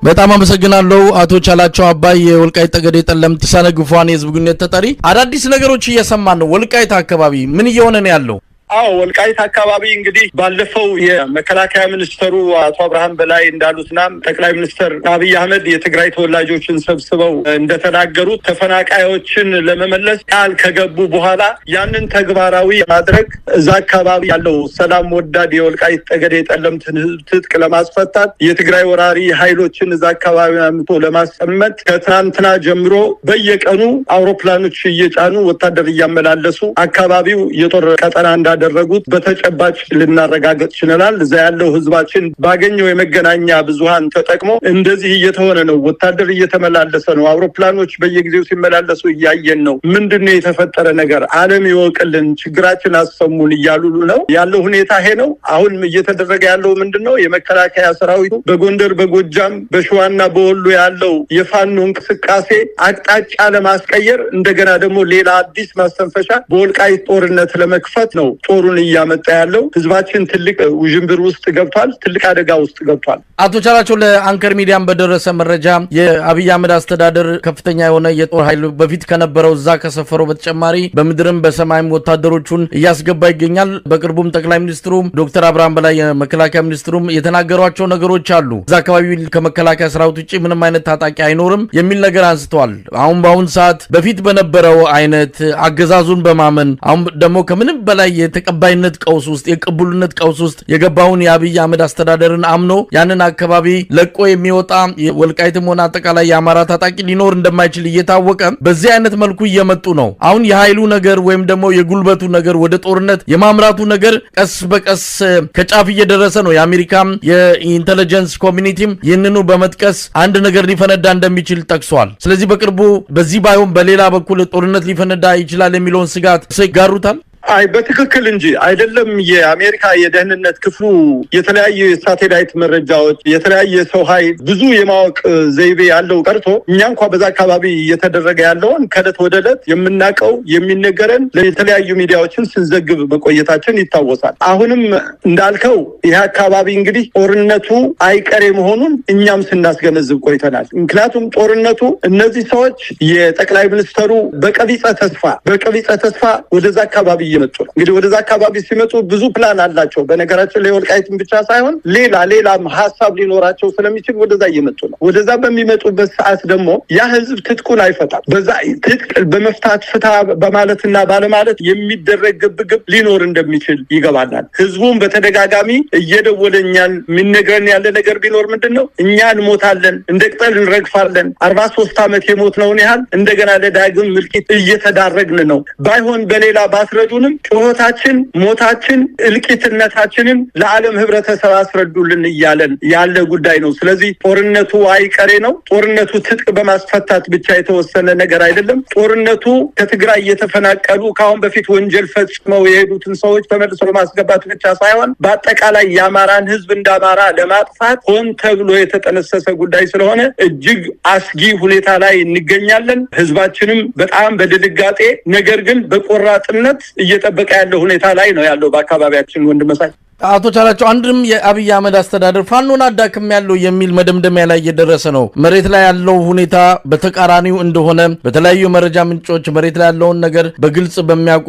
በጣም አመሰግናለሁ አቶ ቻላቸው አባይ የወልቃይት ጠገዴ ጠለምት ልሳነ ግፉዓን የህዝብ ግንኙነት ተጠሪ። አዳዲስ ነገሮች እየሰማን ነው። ወልቃይት አካባቢ ምን እየሆነ ነው ያለው? አዎ ወልቃይት አካባቢ እንግዲህ ባለፈው የመከላከያ ሚኒስተሩ አቶ አብርሃም በላይ እንዳሉትና ጠቅላይ ሚኒስትር አብይ አህመድ የትግራይ ተወላጆችን ሰብስበው እንደተናገሩት ተፈናቃዮችን ለመመለስ ቃል ከገቡ በኋላ ያንን ተግባራዊ ማድረግ እዛ አካባቢ ያለው ሰላም ወዳድ የወልቃይት ጠገዴ ጠለምትን ትጥቅ ለማስፈታት የትግራይ ወራሪ ኃይሎችን እዛ አካባቢ አምጥቶ ለማስቀመጥ ከትናንትና ጀምሮ በየቀኑ አውሮፕላኖች እየጫኑ ወታደር እያመላለሱ አካባቢው የጦር ቀጠና ያደረጉት በተጨባጭ ልናረጋግጥ ችለናል። እዛ ያለው ህዝባችን ባገኘው የመገናኛ ብዙሃን ተጠቅሞ እንደዚህ እየተሆነ ነው። ወታደር እየተመላለሰ ነው። አውሮፕላኖች በየጊዜው ሲመላለሱ እያየን ነው። ምንድነው የተፈጠረ ነገር? ዓለም ይወቅልን፣ ችግራችን አሰሙን እያሉ ነው ያለው ሁኔታ ይሄ ነው። አሁን እየተደረገ ያለው ምንድነው? የመከላከያ ሰራዊቱ በጎንደር በጎጃም በሸዋና በወሎ ያለው የፋኖ እንቅስቃሴ አቅጣጫ ለማስቀየር እንደገና ደግሞ ሌላ አዲስ ማስተንፈሻ በወልቃይት ጦርነት ለመክፈት ነው ጦሩን እያመጣ ያለው። ህዝባችን ትልቅ ውዥንብር ውስጥ ገብቷል። ትልቅ አደጋ ውስጥ ገብቷል። አቶ ቻላቸው ለአንከር ሚዲያም በደረሰ መረጃ የአብይ አህመድ አስተዳደር ከፍተኛ የሆነ የጦር ኃይል በፊት ከነበረው እዛ ከሰፈረው በተጨማሪ በምድርም በሰማይም ወታደሮቹን እያስገባ ይገኛል። በቅርቡም ጠቅላይ ሚኒስትሩ ዶክተር አብርሃም በላይ የመከላከያ ሚኒስትሩም የተናገሯቸው ነገሮች አሉ። እዛ አካባቢ ከመከላከያ ሰራዊት ውጪ ምንም አይነት ታጣቂ አይኖርም የሚል ነገር አንስተዋል። አሁን በአሁን ሰዓት በፊት በነበረው አይነት አገዛዙን በማመን አሁን ደግሞ ከምንም በላይ የተቀባይነት ቀውስ ውስጥ የቅቡልነት ቀውስ ውስጥ የገባውን የአብይ አህመድ አስተዳደርን አምኖ ያንን አካባቢ ለቆ የሚወጣ ወልቃይትም ሆነ አጠቃላይ የአማራ ታጣቂ ሊኖር እንደማይችል እየታወቀ በዚህ አይነት መልኩ እየመጡ ነው። አሁን የኃይሉ ነገር ወይም ደግሞ የጉልበቱ ነገር ወደ ጦርነት የማምራቱ ነገር ቀስ በቀስ ከጫፍ እየደረሰ ነው። የአሜሪካም የኢንተለጀንስ ኮሚኒቲም ይህንኑ በመጥቀስ አንድ ነገር ሊፈነዳ እንደሚችል ጠቅሷል። ስለዚህ በቅርቡ በዚህ ባይሆን በሌላ በኩል ጦርነት ሊፈነዳ ይችላል የሚለውን ስጋት ይጋሩታል? አይ በትክክል እንጂ አይደለም። የአሜሪካ የደህንነት ክፍሉ የተለያዩ የሳቴላይት መረጃዎች የተለያየ ሰው ኃይል ብዙ የማወቅ ዘይቤ ያለው ቀርቶ እኛ እንኳን በዛ አካባቢ እየተደረገ ያለውን ከዕለት ወደ ዕለት የምናውቀው የሚነገረን ለተለያዩ ሚዲያዎችን ስንዘግብ መቆየታችን ይታወሳል። አሁንም እንዳልከው ይህ አካባቢ እንግዲህ ጦርነቱ አይቀሬ መሆኑን እኛም ስናስገነዝብ ቆይተናል። ምክንያቱም ጦርነቱ እነዚህ ሰዎች የጠቅላይ ሚኒስትሩ በቀቢጸ ተስፋ ወደዛ አካባቢ እየመጡ ነው። እንግዲህ ወደዛ አካባቢ ሲመጡ ብዙ ፕላን አላቸው። በነገራችን ላይ ወልቃይትን ብቻ ሳይሆን ሌላም ሀሳብ ሊኖራቸው ስለሚችል ወደዛ እየመጡ ነው። ወደዛ በሚመጡበት ሰዓት ደግሞ ያ ህዝብ ትጥቁን አይፈታም። በዛ ትጥቅ በመፍታት ፍታ በማለትና ባለማለት የሚደረግ ግብግብ ሊኖር እንደሚችል ይገባናል። ህዝቡም በተደጋጋሚ እየደወለኛል የሚነግረን ያለ ነገር ቢኖር ምንድነው? እኛ እንሞታለን፣ እንደ ቅጠል እንረግፋለን፣ 43 ዓመት የሞትነውን ያህል እንደገና ለዳግም ምልቂት እየተዳረግን ነው። ባይሆን በሌላ ባስረዱንም ጩኸታችን፣ ሞታችን፣ እልቂትነታችንን ለዓለም ህብረተሰብ አስረዱልን እያለን ያለ ጉዳይ ነው። ስለዚህ ጦርነቱ አይቀሬ ነው። ጦርነቱ ትጥቅ በማስፈታት ብቻ የተወሰነ ነገር አይደለም። ጦርነቱ ከትግራይ እየተፈናቀሉ ከአሁን በፊት ወንጀል ፈጽመው የሄዱትን ሰዎች ተመልሶ ለማስገባት ብቻ ሳይሆን በአጠቃላይ የአማራን ህዝብ እንደ አማራ ለማጥፋት ሆን ተብሎ የተጠነሰሰ ጉዳይ ስለሆነ እጅግ አስጊ ሁኔታ ላይ እንገኛለን። ህዝባችንም በጣም በድንጋጤ ነገር ግን በቆራጥነት እየጠበቀ ያለው ሁኔታ ላይ ነው ያለው በአካባቢያችን። ወንድመሳይ አቶ ቻላቸው አንድም የአብይ አህመድ አስተዳደር ፋኖን አዳክም ያለው የሚል መደምደሚያ ላይ እየደረሰ ነው። መሬት ላይ ያለው ሁኔታ በተቃራኒው እንደሆነ በተለያዩ መረጃ ምንጮች መሬት ላይ ያለውን ነገር በግልጽ በሚያውቁ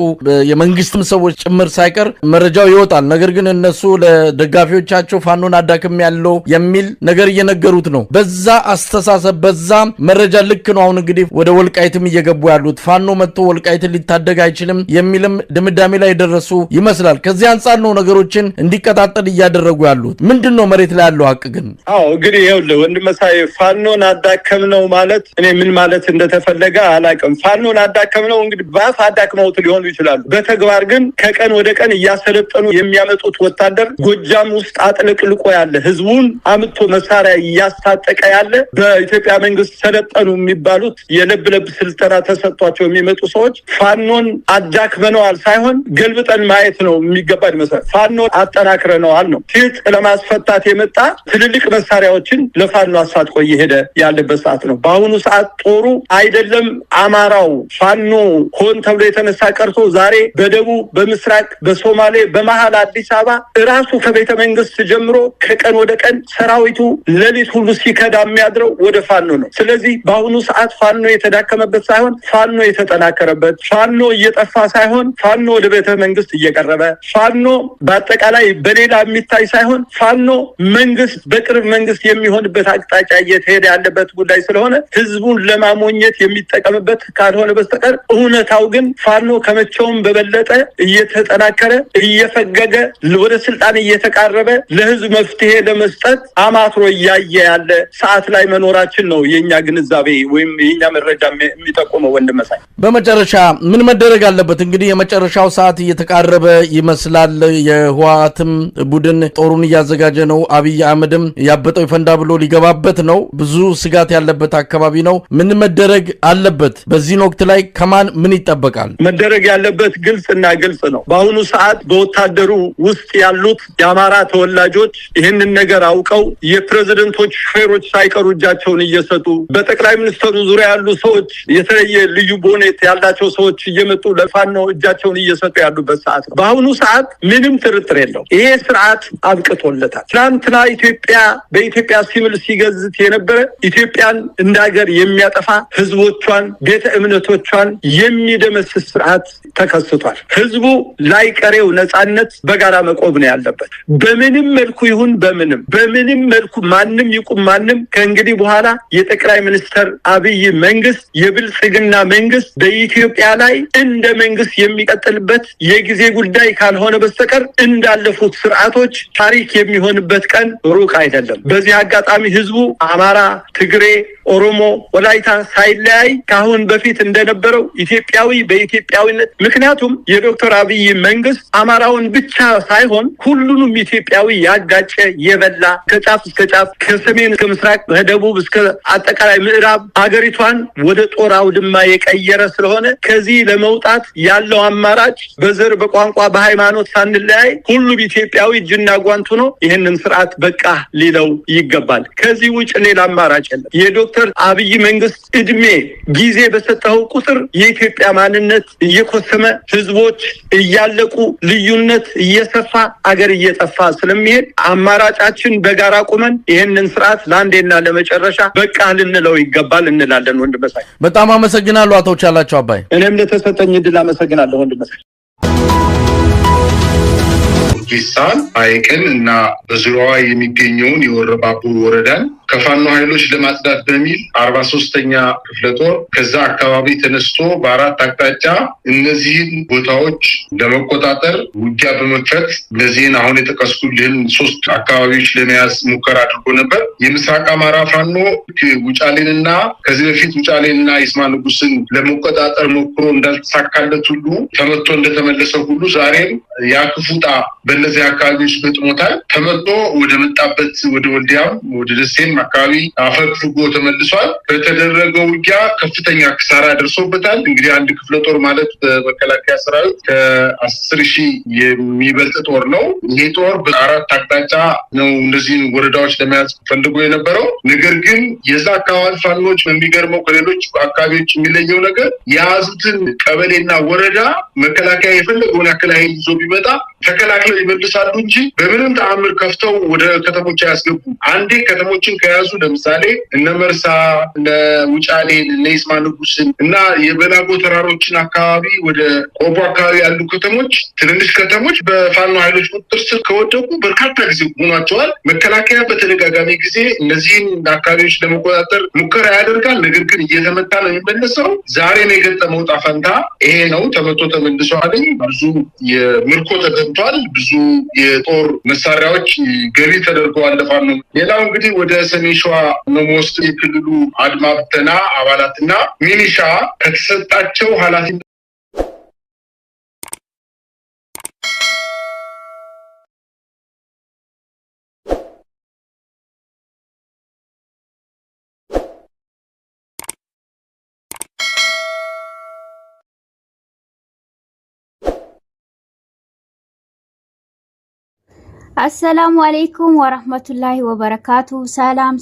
የመንግስትም ሰዎች ጭምር ሳይቀር መረጃው ይወጣል። ነገር ግን እነሱ ለደጋፊዎቻቸው ፋኖን አዳክም ያለው የሚል ነገር እየነገሩት ነው። በዛ አስተሳሰብ በዛ መረጃ ልክ ነው አሁን እንግዲህ ወደ ወልቃይትም እየገቡ ያሉት ፋኖ መጥቶ ወልቃይትን ሊታደግ አይችልም የሚልም ድምዳሜ ላይ የደረሱ ይመስላል። ከዚህ አንጻር ነው ነገሮችን እንዲቀጣጠል እያደረጉ ያሉት ምንድነው? መሬት ላይ ያለው ሀቅ ግን? አዎ እንግዲህ ይኸውልህ ወንድም መሳይ ፋኖን አዳከምነው ማለት እኔ ምን ማለት እንደተፈለገ አላውቅም። ፋኖን አዳከምነው እንግዲህ በአፍ አዳክመውት ሊሆኑ ይችላሉ። በተግባር ግን ከቀን ወደ ቀን እያሰለጠኑ የሚያመጡት ወታደር ጎጃም ውስጥ አጥልቅልቆ ያለ ህዝቡን አምጥቶ መሳሪያ እያስታጠቀ ያለ በኢትዮጵያ መንግስት ሰለጠኑ የሚባሉት የለብለብ ስልጠና ተሰጥቷቸው የሚመጡ ሰዎች ፋኖን አዳክመነዋል ሳይሆን ገልብጠን ማየት ነው የሚገባን መሰረት ፋኖን አጠናክረነዋል ነው። ትጥቅ ለማስፈታት የመጣ ትልልቅ መሳሪያዎችን ለፋኖ አሳጥቆ እየሄደ ያለበት ሰዓት ነው። በአሁኑ ሰዓት ጦሩ አይደለም አማራው ፋኖ ሆን ተብሎ የተነሳ ቀርቶ ዛሬ በደቡብ፣ በምስራቅ፣ በሶማሌ፣ በመሃል አዲስ አበባ ራሱ ከቤተ መንግስት ጀምሮ ከቀን ወደ ቀን ሰራዊቱ ሌሊት ሁሉ ሲከዳ የሚያድረው ወደ ፋኖ ነው። ስለዚህ በአሁኑ ሰዓት ፋኖ የተዳከመበት ሳይሆን ፋኖ የተጠናከረበት፣ ፋኖ እየጠፋ ሳይሆን ፋኖ ወደ ቤተ መንግስት እየቀረበ፣ ፋኖ በአጠቃላይ በሌላ የሚታይ ሳይሆን ፋኖ መንግስት በቅርብ መንግስት የሚሆንበት አቅጣጫ እየተሄደ ያለበት ጉዳይ ስለሆነ ህዝቡን ለማሞኘት የሚጠቀምበት ካልሆነ በስተቀር እውነታው ግን ፋኖ ከመቼውም በበለጠ እየተጠናከረ እየፈገገ ወደ ስልጣን እየተቃረበ ለህዝብ መፍትሄ ለመስጠት አማትሮ እያየ ያለ ሰዓት ላይ መኖራችን ነው የኛ ግንዛቤ ወይም የኛ መረጃ የሚጠቁመው። ወንድም መሳይ በመጨረሻ ምን መደረግ አለበት? እንግዲህ የመጨረሻው ሰዓት እየተቃረበ ይመስላል። የህወሓትም ቡድን ጦሩን እያዘጋጀ ነው። አብይ አህመድም ያበጠው ይፈንዳ ብሎ ሊገባበት ነው። ብዙ ስጋት ያለበት አካባቢ ነው። ምን መደረግ አለበት? በዚህ ወቅት ላይ ከማን ምን ይጠበቃል? መደረግ ያለበት ግልጽና ግልጽ ነው። በአሁኑ ሰዓት በወታደሩ ውስጥ ያሉት የአማራ ተወላጆች ይህንን ነገር አውቀው የፕሬዝደንቶች ሹፌሮች ሳይቀሩ እጃቸውን እየሰጡ በጠቅላይ ሚኒስትሩ ዙሪያ ያሉ ሰዎች የተለየ ልዩ ቦኔት ያላቸው ሰዎች እየመጡ ለፋኖ እጃቸውን እየሰጡ ያሉበት ሰዓት ነው። በአሁኑ ሰዓት ምንም ጥርጥር የለው ይሄ ስርዓት አብቅቶለታል። ትናንትና በኢትዮጵያ ሲምል ሲገዝት የነበረ ኢትዮጵያን እንደ ሀገር የሚያጠፋ ህዝቦቿን፣ ቤተ እምነቶቿን የሚደመስስ ስርዓት ተከስቷል። ህዝቡ ላይቀሬው ነጻነት በጋራ መቆም ነው ያለበት። በምንም መልኩ ይሁን በምንም መልኩ ማንም ይቁም ማንም ከእንግዲህ በኋላ የጠቅላይ ሚኒስትር አብይ መንግስት የብልጽግና መንግስት በኢትዮጵያ ላይ እንደ መንግስት የሚቀጥልበት የጊዜ ጉዳይ ካልሆነ በስተቀር እንዳለፉት ስርዓቶች ታሪክ የሚሆንበት ቀን ሩቅ አይደለም። በዚህ አጋጣሚ ህዝቡ አማራ፣ ትግሬ፣ ኦሮሞ፣ ወላይታ ሳይለያይ ካሁን በፊት እንደነበረው ኢትዮጵያዊ በኢትዮጵያዊነት ምክንያቱም የዶክተር አብይ መንግስት አማራውን ብቻ ሳይሆን ሁሉንም ኢትዮጵያዊ ያጋጨ የበላ ከጫፍ እስከ ጫፍ ከሰሜን እስከ ምስራቅ ከደቡብ እስከ አጠቃላይ ምዕራብ አገሪቷን ወደ ጦር አውድማ የቀየረ ስለሆነ ከዚህ ለመውጣት ያለው አማራጭ በዘር፣ በቋንቋ፣ በሃይማኖት ሳንለያይ ሁሉም ኢትዮጵያዊ እጅና ጓንቱ ነው ይህንን ስርዓት በቃ ሊለው ይገባል። ከዚህ ውጭ ሌላ አማራጭ የለም። የዶክተር አብይ መንግስት እድሜ ጊዜ በሰጠው ቁጥር የኢትዮጵያ ማንነት እየኮሰመ ህዝቦች እያለቁ ልዩነት እየሰፋ አገር እየጠፋ ስለሚሄድ አማራጫችን በጋራ ቁመን ይህንን ስርዓት ለአንዴና ለመጨረሻ በቃ ልንለው ይገባል እንላለን። ወንድም መሳይ በጣም አመሰግናለሁ። አቶ ቻላቸው አባይ እኔም ለተሰጠኝ እድል አመሰግናለሁ። ወንድም መሳይ ጊሳን አይቀን እና በዙሪያዋ የሚገኘውን የወረባቦ ወረዳን ከፋኖ ኃይሎች ለማጽዳት በሚል 43ኛ ክፍለ ጦር ከዛ አካባቢ ተነስቶ በአራት አቅጣጫ እነዚህን ቦታዎች ለመቆጣጠር ውጊያ በመክፈት እነዚህን አሁን የጠቀስኩልህን 3 አካባቢዎች ለመያዝ ሙከራ አድርጎ ነበር። የምስራቅ አማራ ፋኖ ውጫሌንና ከዚህ በፊት ውጫሌንና ይስማ ንጉስን ለመቆጣጠር ሞክሮ እንዳልተሳካለት ሁሉ ተመቶ እንደተመለሰ ሁሉ ዛሬም ያክፉጣ በእነዚህ አካባቢዎች ገጥሞታል። ተመቶ ወደ መጣበት ወደ ወልዲያም ወደ ደሴም አካባቢ አፈግፍጎ ተመልሷል። በተደረገው ውጊያ ከፍተኛ ክሳራ ደርሶበታል። እንግዲህ አንድ ክፍለ ጦር ማለት በመከላከያ ሰራዊት ከ10,000 የሚበልጥ ጦር ነው። ይሄ ጦር በአራት አቅጣጫ ነው እነዚህን ወረዳዎች ለመያዝ ፈልጎ የነበረው። ነገር ግን የዛ አካባቢ ፋኖች የሚገርመው ከሌሎች አካባቢዎች የሚለየው ነገር የያዙትን ቀበሌና ወረዳ መከላከያ የፈለገውን ያክል ኃይል ይዞ ቢመጣ ተከላክለው ይመልሳሉ እንጂ በምንም ተአምር ከፍተው ወደ ከተሞች አያስገቡ። አንዴ ከተሞችን ከያዙ ለምሳሌ እነ መርሳ፣ እነ ውጫሌን፣ እነ ይስማ ንጉስን እና የበላጎ ተራሮችን አካባቢ ወደ ቆቦ አካባቢ ያሉ ከተሞች ትንንሽ ከተሞች በፋኖ ኃይሎች ቁጥጥር ስር ከወደቁ በርካታ ጊዜ ሆኗቸዋል። መከላከያ በተደጋጋሚ ጊዜ እነዚህን አካባቢዎች ለመቆጣጠር ሙከራ ያደርጋል። ነገር ግን እየተመታ ነው የሚመለሰው። ዛሬ ነው የገጠመው ጣፈንታ ይሄ ነው። ተመቶ ተመልሷል። ብዙ የምርኮ ገብቷል። ብዙ የጦር መሳሪያዎች ገቢ ተደርገዋል ለፋኖ። ሌላው እንግዲህ ወደ ሰሜን ሸዋ ነው የምወስድ። የክልሉ አድማ ብተና አባላትና ሚኒሻ ከተሰጣቸው ኃላፊነት አሰላሙ አለይኩም ወራህመቱላሂ ወበረካቱ። ሰላም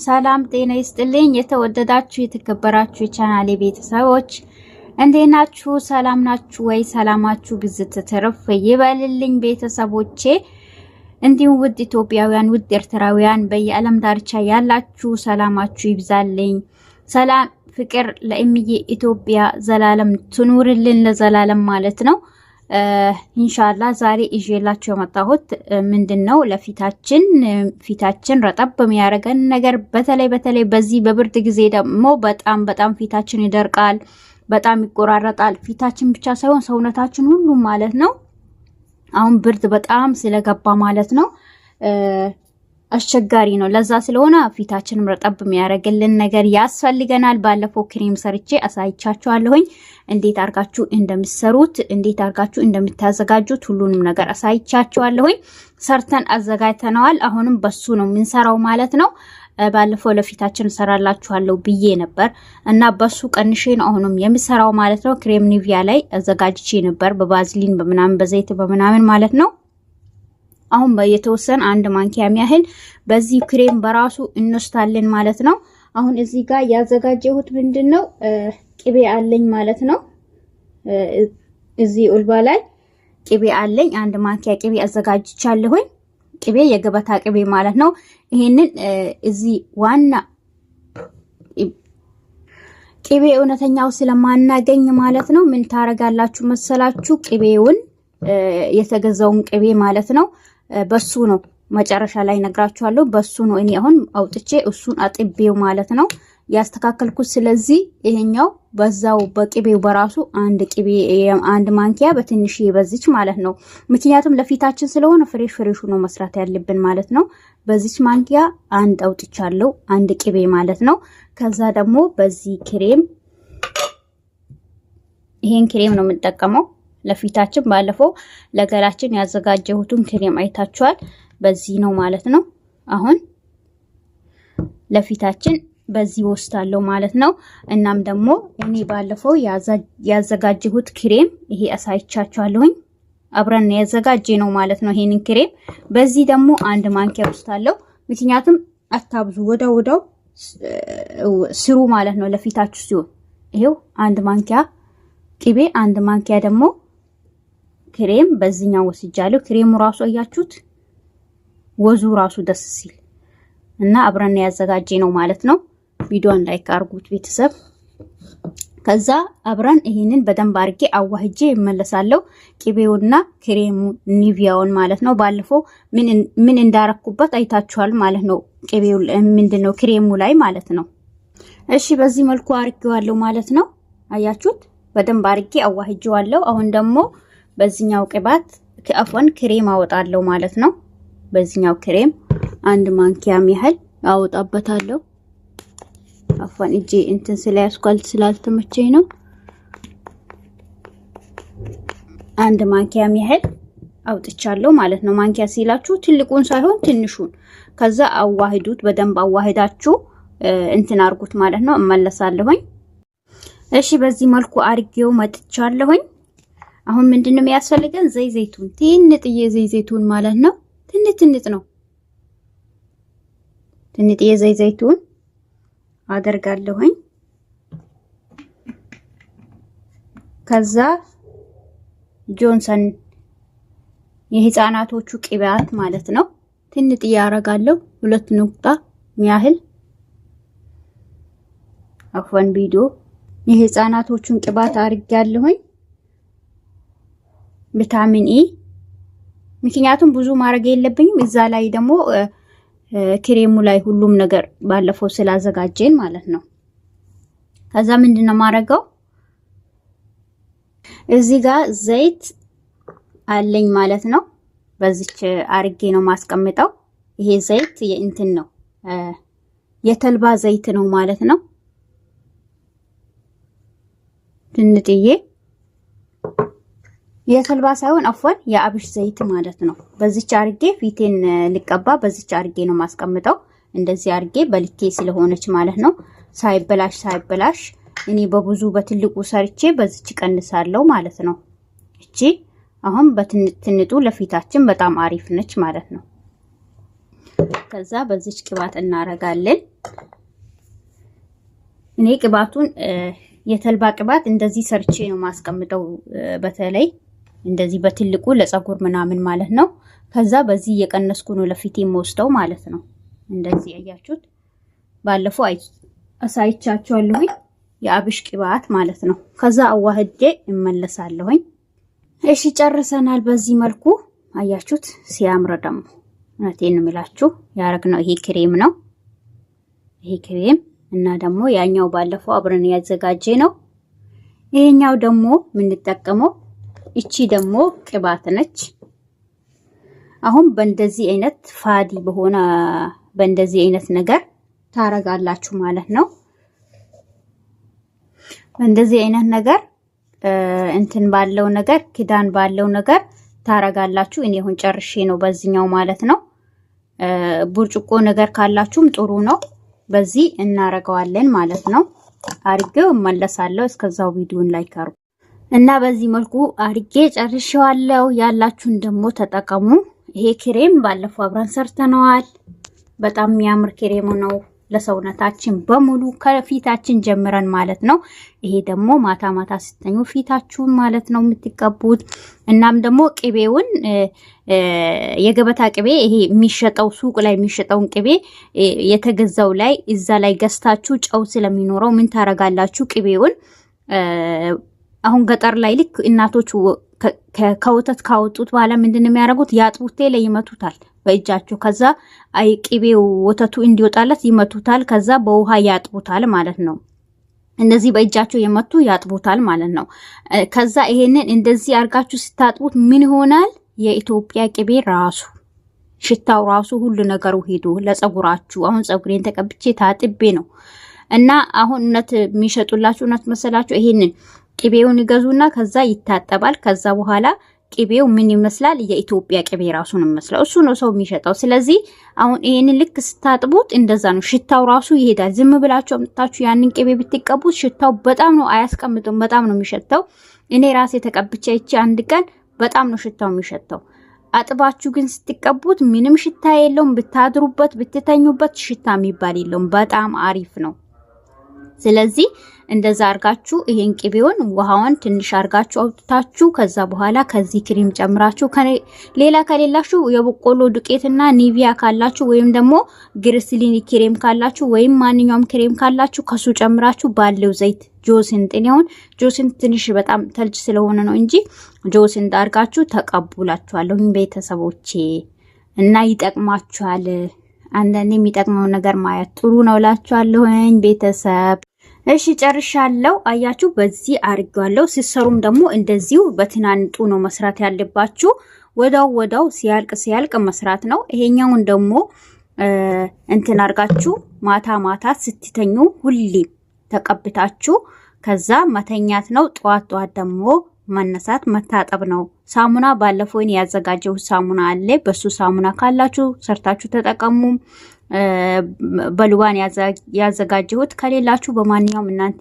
ጤና ይስጥልኝ። የተወደዳችሁ የተከበራችሁ የቻናሌ ቤተሰቦች እንዴት ናችሁ? ሰላም ናችሁ ወይ? ሰላማችሁ ብዝት ተረፍ ይበልልኝ ቤተሰቦቼ። እንዲሁም ውድ ኢትዮጵያውያን፣ ውድ ኤርትራውያን በየዓለም ዳርቻ ያላችሁ ሰላማችሁ ይብዛልኝ። ሰላም ፍቅር ለእምዬ ኢትዮጵያ ዘላለም ትኑርልን ለዘላለም ማለት ነው። ኢንሻአላህ ዛሬ ይዤላችሁ የመጣሁት ምንድነው ፊታችን ረጠብ በሚያረገን ነገር በተለይ በዚህ በብርድ ጊዜ ደግሞ በጣም ፊታችን ይደርቃል፣ በጣም ይቆራረጣል። ፊታችን ብቻ ሳይሆን ሰውነታችን ሁሉ ማለት ነው። አሁን ብርድ በጣም ስለገባ ማለት ነው አስቸጋሪ ነው። ለዛ ስለሆነ ፊታችንን ረጠብ የሚያረግልን ነገር ያስፈልገናል። ባለፈው ክሬም ሰርቼ አሳይቻችኋለሁኝ። እንዴት አርጋችሁ እንደምትሰሩት እንዴት አርጋችሁ እንደምታዘጋጁት ሁሉንም ነገር አሳይቻችኋለሁኝ። ሰርተን አዘጋጅተናል። አሁንም በሱ ነው የምንሰራው ማለት ነው። ባለፈው ለፊታችን ሰራላችኋለሁ ብዬ ነበር እና በሱ ቀንሼ ነው አሁንም የምሰራው ማለት ነው። ክሬም ኒቪያ ላይ አዘጋጅቼ ነበር በባዝሊን በመናምን በዘይት በመናምን ማለት ነው። አሁን በየተወሰነ አንድ ማንኪያ ያህል በዚህ ክሬም በራሱ እንወስታለን ማለት ነው። አሁን እዚህ ጋር ያዘጋጀሁት ምንድነው ቅቤ አለኝ ማለት ነው። እዚህ ኡልባ ላይ ቅቤ አለኝ። አንድ ማንኪያ ቅቤ አዘጋጅቻለሁኝ። ቅቤ የገበታ ቅቤ ማለት ነው። ይሄንን እዚህ ዋና ቅቤ እውነተኛው ስለማናገኝ ማለት ነው ምን ታረጋላችሁ መሰላችሁ? ቅቤውን የተገዛውን ቅቤ ማለት ነው በሱ ነው መጨረሻ ላይ ነግራችኋለሁ። በሱ ነው እኔ አሁን አውጥቼ እሱን አጥቤው ማለት ነው ያስተካከልኩት። ስለዚህ ይሄኛው በዛው በቅቤው በራሱ አንድ ማንኪያ በትንሽ ይበዝች ማለት ነው። ምክንያቱም ለፊታችን ስለሆነ ፍሬሽ ነው መስራት ያለብን ማለት ነው። በዚች ማንኪያ አንድ አውጥቻለሁ፣ አንድ ቅቤ ማለት ነው። ከዛ ደግሞ በዚህ ክሬም ይሄን ክሬም ነው የምንጠቀመው ለፊታችን። ባለፈው ለገላችን ያዘጋጀሁትን ክሬም አይታችኋል። በዚህ ነው ማለት ነው። አሁን ለፊታችን በዚህ ወስታለሁ ማለት ነው። እናም ደግሞ እኔ ባለፈው ያዘጋጀሁት ክሬም ይሄ አሳይቻችኋለሁኝ። አብረን ያዘጋጀ ነው ማለት ነው። ይሄንን ክሬም በዚህ ደግሞ አንድ ማንኪያ ወስታለሁ። ምክንያቱም አታብዙ፣ ወዳው ስሩ ማለት ነው ለፊታችሁ ሲሆን። ይሄው አንድ ማንኪያ ቅቤ፣ አንድ ማንኪያ ደግሞ ክሬም በዚህኛው ወስጃለሁ። ክሬሙ ራሱ አያችሁት ወዙ ራሱ ደስ ሲል እና አብረን ያዘጋጀ ነው ማለት ነው። ቪዲዮን ላይክ አርጉት ቤተሰብ። ከዛ አብረን ይሄንን በደንብ አርጌ አዋህጄ እመለሳለሁ። ቅቤውና ክሬሙ ኒቪያውን ማለት ነው። ባለፈው ምን እንዳረኩበት አይታችኋል ማለት ነው። ቅቤው ምንድነው ክሬሙ ላይ ማለት ነው። እሺ በዚህ መልኩ አርጌዋለሁ ማለት ነው። አያችሁት በደንብ አርጌ አዋህጄዋለሁ። አሁን ደግሞ በዚህኛው ቅባት ከአፎን ክሬም አወጣለሁ ማለት ነው። በዚህኛው ክሬም አንድ ማንኪያ ያህል አወጣበታለሁ። አፎን እጄ እንትን ስለያስኳል ስላልተመቸኝ ነው። አንድ ማንኪያ ያህል አውጥቻለሁ ማለት ነው። ማንኪያ ሲላችሁ ትልቁን ሳይሆን ትንሹን። ከዛ አዋህዱት፣ በደንብ አዋህዳችሁ እንትን አርጉት ማለት ነው። እመለሳለሁኝ። እሺ በዚህ መልኩ አርጌው መጥቻለሁኝ። አሁን ምንድነው የሚያስፈልገን? ዘይቱን ትንጥዬ ዘይቱን ማለት ነው። ትንጥ ነው። ትንጥዬ ዘይቱን አደርጋለሁኝ። ከዛ ጆንሰን የህፃናቶቹ ቅባት ማለት ነው ትንጥዬ አረጋለሁ። 2 ንቁጣ ያህል አፎን ቪዲዮ የህፃናቶቹን ቅባት አርጋለሁኝ። ቪታሚን ኢ ምክንያቱም ብዙ ማድረግ የለብኝም። እዛ ላይ ደግሞ ክሬሙ ላይ ሁሉም ነገር ባለፈው ስላዘጋጀን ማለት ነው። ከዛ ምንድነው ማረጋው? እዚህ ጋር ዘይት አለኝ ማለት ነው። በዚች አርጌ ነው ማስቀምጠው። ይሄ ዘይት የእንትን ነው የተልባ ዘይት ነው ማለት ነው። ትንጥዬ የተልባ ሳይሆን አፎን የአብሽ ዘይት ማለት ነው። በዚች አርጌ ፊቴን ልቀባ በዚች አርጌ ነው ማስቀምጠው። እንደዚህ አርጌ በልኬ ስለሆነች ማለት ነው። ሳይበላሽ እኔ በብዙ በትልቁ ሰርቼ በዚች ቀንሳለሁ ማለት ነው። እቺ አሁን በትንጥንጡ ለፊታችን በጣም አሪፍ ነች ማለት ነው። ከዛ በዚች ቅባት እናረጋለን። እኔ ቅባቱን የተልባ ቅባት እንደዚህ ሰርቼ ነው ማስቀምጠው። በተለይ እንደዚህ በትልቁ ለፀጉር ምናምን ማለት ነው። ከዛ በዚህ እየቀነስኩ ነው ለፊቴ የምወስደው ማለት ነው። እንደዚህ አያችሁት። ባለፈው አሳይቻችኋለሁ የአብሽ ቅባት ማለት ነው። ከዛ አዋህጄ እመለሳለሁኝ። እሺ ጨርሰናል። በዚህ መልኩ አያችሁት ሲያምር ደግሞ እውነቴን ነው የምላችሁ ያረግነው ይሄ ክሬም ነው። ይሄ ክሬም እና ደግሞ ያኛው ባለፈው አብረን ያዘጋጀ ነው። ይሄኛው ደግሞ የምንጠቀመው እቺ ደግሞ ቅባት ነች። አሁን በእንደዚህ አይነት ፋዲ በሆነ በእንደዚህ አይነት ነገር ታረጋላችሁ ማለት ነው። በእንደዚህ አይነት ነገር እንትን ባለው ነገር ክዳን ባለው ነገር ታረጋላችሁ። እኔ አሁን ጨርሼ ነው በዚህኛው ማለት ነው። ብርጭቆ ነገር ካላችሁም ጥሩ ነው። በዚህ እናረጋዋለን ማለት ነው። አርጌው እመለሳለሁ። እስከዛው ቪዲዮን ላይክ አርጉ እና በዚህ መልኩ አርጌ ጨርሼዋለሁ። ያላችሁን ደግሞ ተጠቀሙ። ይሄ ክሬም ባለፈው አብረን ሰርተነዋል። በጣም የሚያምር ክሬም ነው ለሰውነታችን በሙሉ ከፊታችን ጀምረን ማለት ነው። ይሄ ደግሞ ማታ ማታ ስትተኙ ፊታችሁን ማለት ነው የምትቀቡት። እናም ደግሞ ቅቤውን የገበታ ቅቤ ይሄ የሚሸጠው ሱቅ ላይ የሚሸጠውን ቅቤ የተገዛው ላይ እዛ ላይ ገዝታችሁ ጨው ስለሚኖረው ምን ታረጋላችሁ? ቅቤውን አሁን ገጠር ላይ ልክ እናቶች ከወተት ካወጡት በኋላ ምንድነው የሚያደርጉት? ያጥቡት ላይ ይመቱታል በእጃቸው። ከዛ አይ ቅቤው ወተቱ እንዲወጣለት ይመቱታል። ከዛ በውሃ ያጥቡታል ማለት ነው። እንደዚህ በእጃቸው የመቱ ያጥቡታል ማለት ነው። ከዛ ይሄንን እንደዚህ አርጋችሁ ስታጥቡት ምን ይሆናል? የኢትዮጵያ ቅቤ ራሱ ሽታው ራሱ ሁሉ ነገሩ ሄዶ ለጸጉራችሁ። አሁን ጸጉሬን ተቀብቼ ታጥቤ ነው እና አሁን እውነት የሚሸጡላችሁ እውነት መሰላችሁ? ይሄንን ቅቤውን ይገዙና ከዛ ይታጠባል። ከዛ በኋላ ቅቤው ምን ይመስላል? የኢትዮጵያ ቅቤ ራሱን ይመስላል። እሱ ነው ሰው የሚሸጠው። ስለዚህ አሁን ይሄንን ልክ ስታጥቡት እንደዛ ነው ሽታው ራሱ ይሄዳል። ዝም ብላችሁ አምጥታችሁ ያንን ቅቤ ብትቀቡት ሽታው በጣም ነው አያስቀምጡም። በጣም ነው የሚሸተው። እኔ ራሴ ተቀብቼ እቺ አንድ ቀን በጣም ነው ሽታው የሚሸተው። አጥባችሁ ግን ስትቀቡት ምንም ሽታ የለውም። ብታድሩበት ብትተኙበት ሽታ የሚባል የለውም። በጣም አሪፍ ነው። ስለዚህ እንደዛ አርጋችሁ ይሄን ቅቤውን ውሃውን ትንሽ አርጋችሁ አውጥታችሁ ከዛ በኋላ ከዚህ ክሬም ጨምራችሁ ሌላ ከሌላችሁ የበቆሎ ዱቄትና ኒቪያ ካላችሁ ወይም ደግሞ ግሪስሊን ክሬም ካላችሁ ወይም ማንኛውም ክሬም ካላችሁ ከሱ ጨምራችሁ ባለው ዘይት ጆስንት ነው ጆስንት ትንሽ በጣም ተልጅ ስለሆነ ነው እንጂ ጆስንት አርጋችሁ ተቀቡላችኋለሁ ቤተሰቦቼ እና ይጠቅማችኋል። አንዳንዴ የሚጠቅመው ነገር ማየት ጥሩ ነው እላችኋለሁ ቤተሰብ። እሺ ጨርሻለሁ። አያችሁ በዚህ አርጋለሁ። ሲሰሩም ደግሞ እንደዚሁ በትናንጡ ነው መስራት ያለባችሁ። ወዳው ሲያልቅ መስራት ነው። ይሄኛውን ደግሞ እንትን አርጋችሁ ማታ ስትተኙ ሁሌም ተቀብታችሁ ከዛ መተኛት ነው። ጧት ደግሞ መነሳት መታጠብ ነው። ሳሙና ባለፈው ያዘጋጀው ሳሙና አለ። በሱ ሳሙና ካላችሁ ሰርታችሁ ተጠቀሙ። በሉባን ያዘጋጀሁት ከሌላችሁ በማንኛውም እናንተ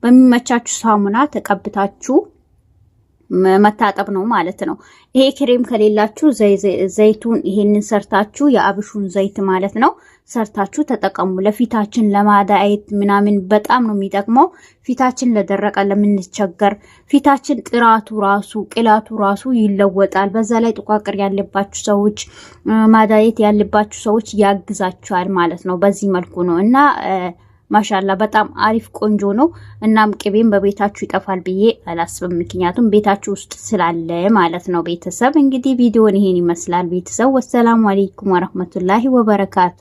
በሚመቻችሁ ሳሙና ተቀብታችሁ መታጠብ ነው ማለት ነው። ይሄ ክሬም ከሌላችሁ ዘይቱን ይሄንን ሰርታችሁ የአብሹን ዘይት ማለት ነው ሰርታችሁ ተጠቀሙ። ለፊታችን ለማዳየት ምናምን በጣም ነው የሚጠቅመው። ፊታችን ለደረቀ ለምንቸገር ፊታችን ቅላቱ ራሱ ይለወጣል። በዛ ላይ ጥቋቅር ያለባችሁ ሰዎች ማዳየት ያለባችሁ ሰዎች ያግዛችኋል ማለት ነው። በዚህ መልኩ ነው እና ማሻአላ በጣም አሪፍ ቆንጆ ነው። እናም ቅቤም በቤታችሁ ይጠፋል ብዬ አላስብም፣ ምክንያቱም ቤታችሁ ውስጥ ስላለ ማለት ነው። ቤተሰብ እንግዲህ ቪዲዮን ይሄን ይመስላል። ቤተሰብ ወሰላሙ አለይኩም ወራህመቱላሂ ወበረካቱ።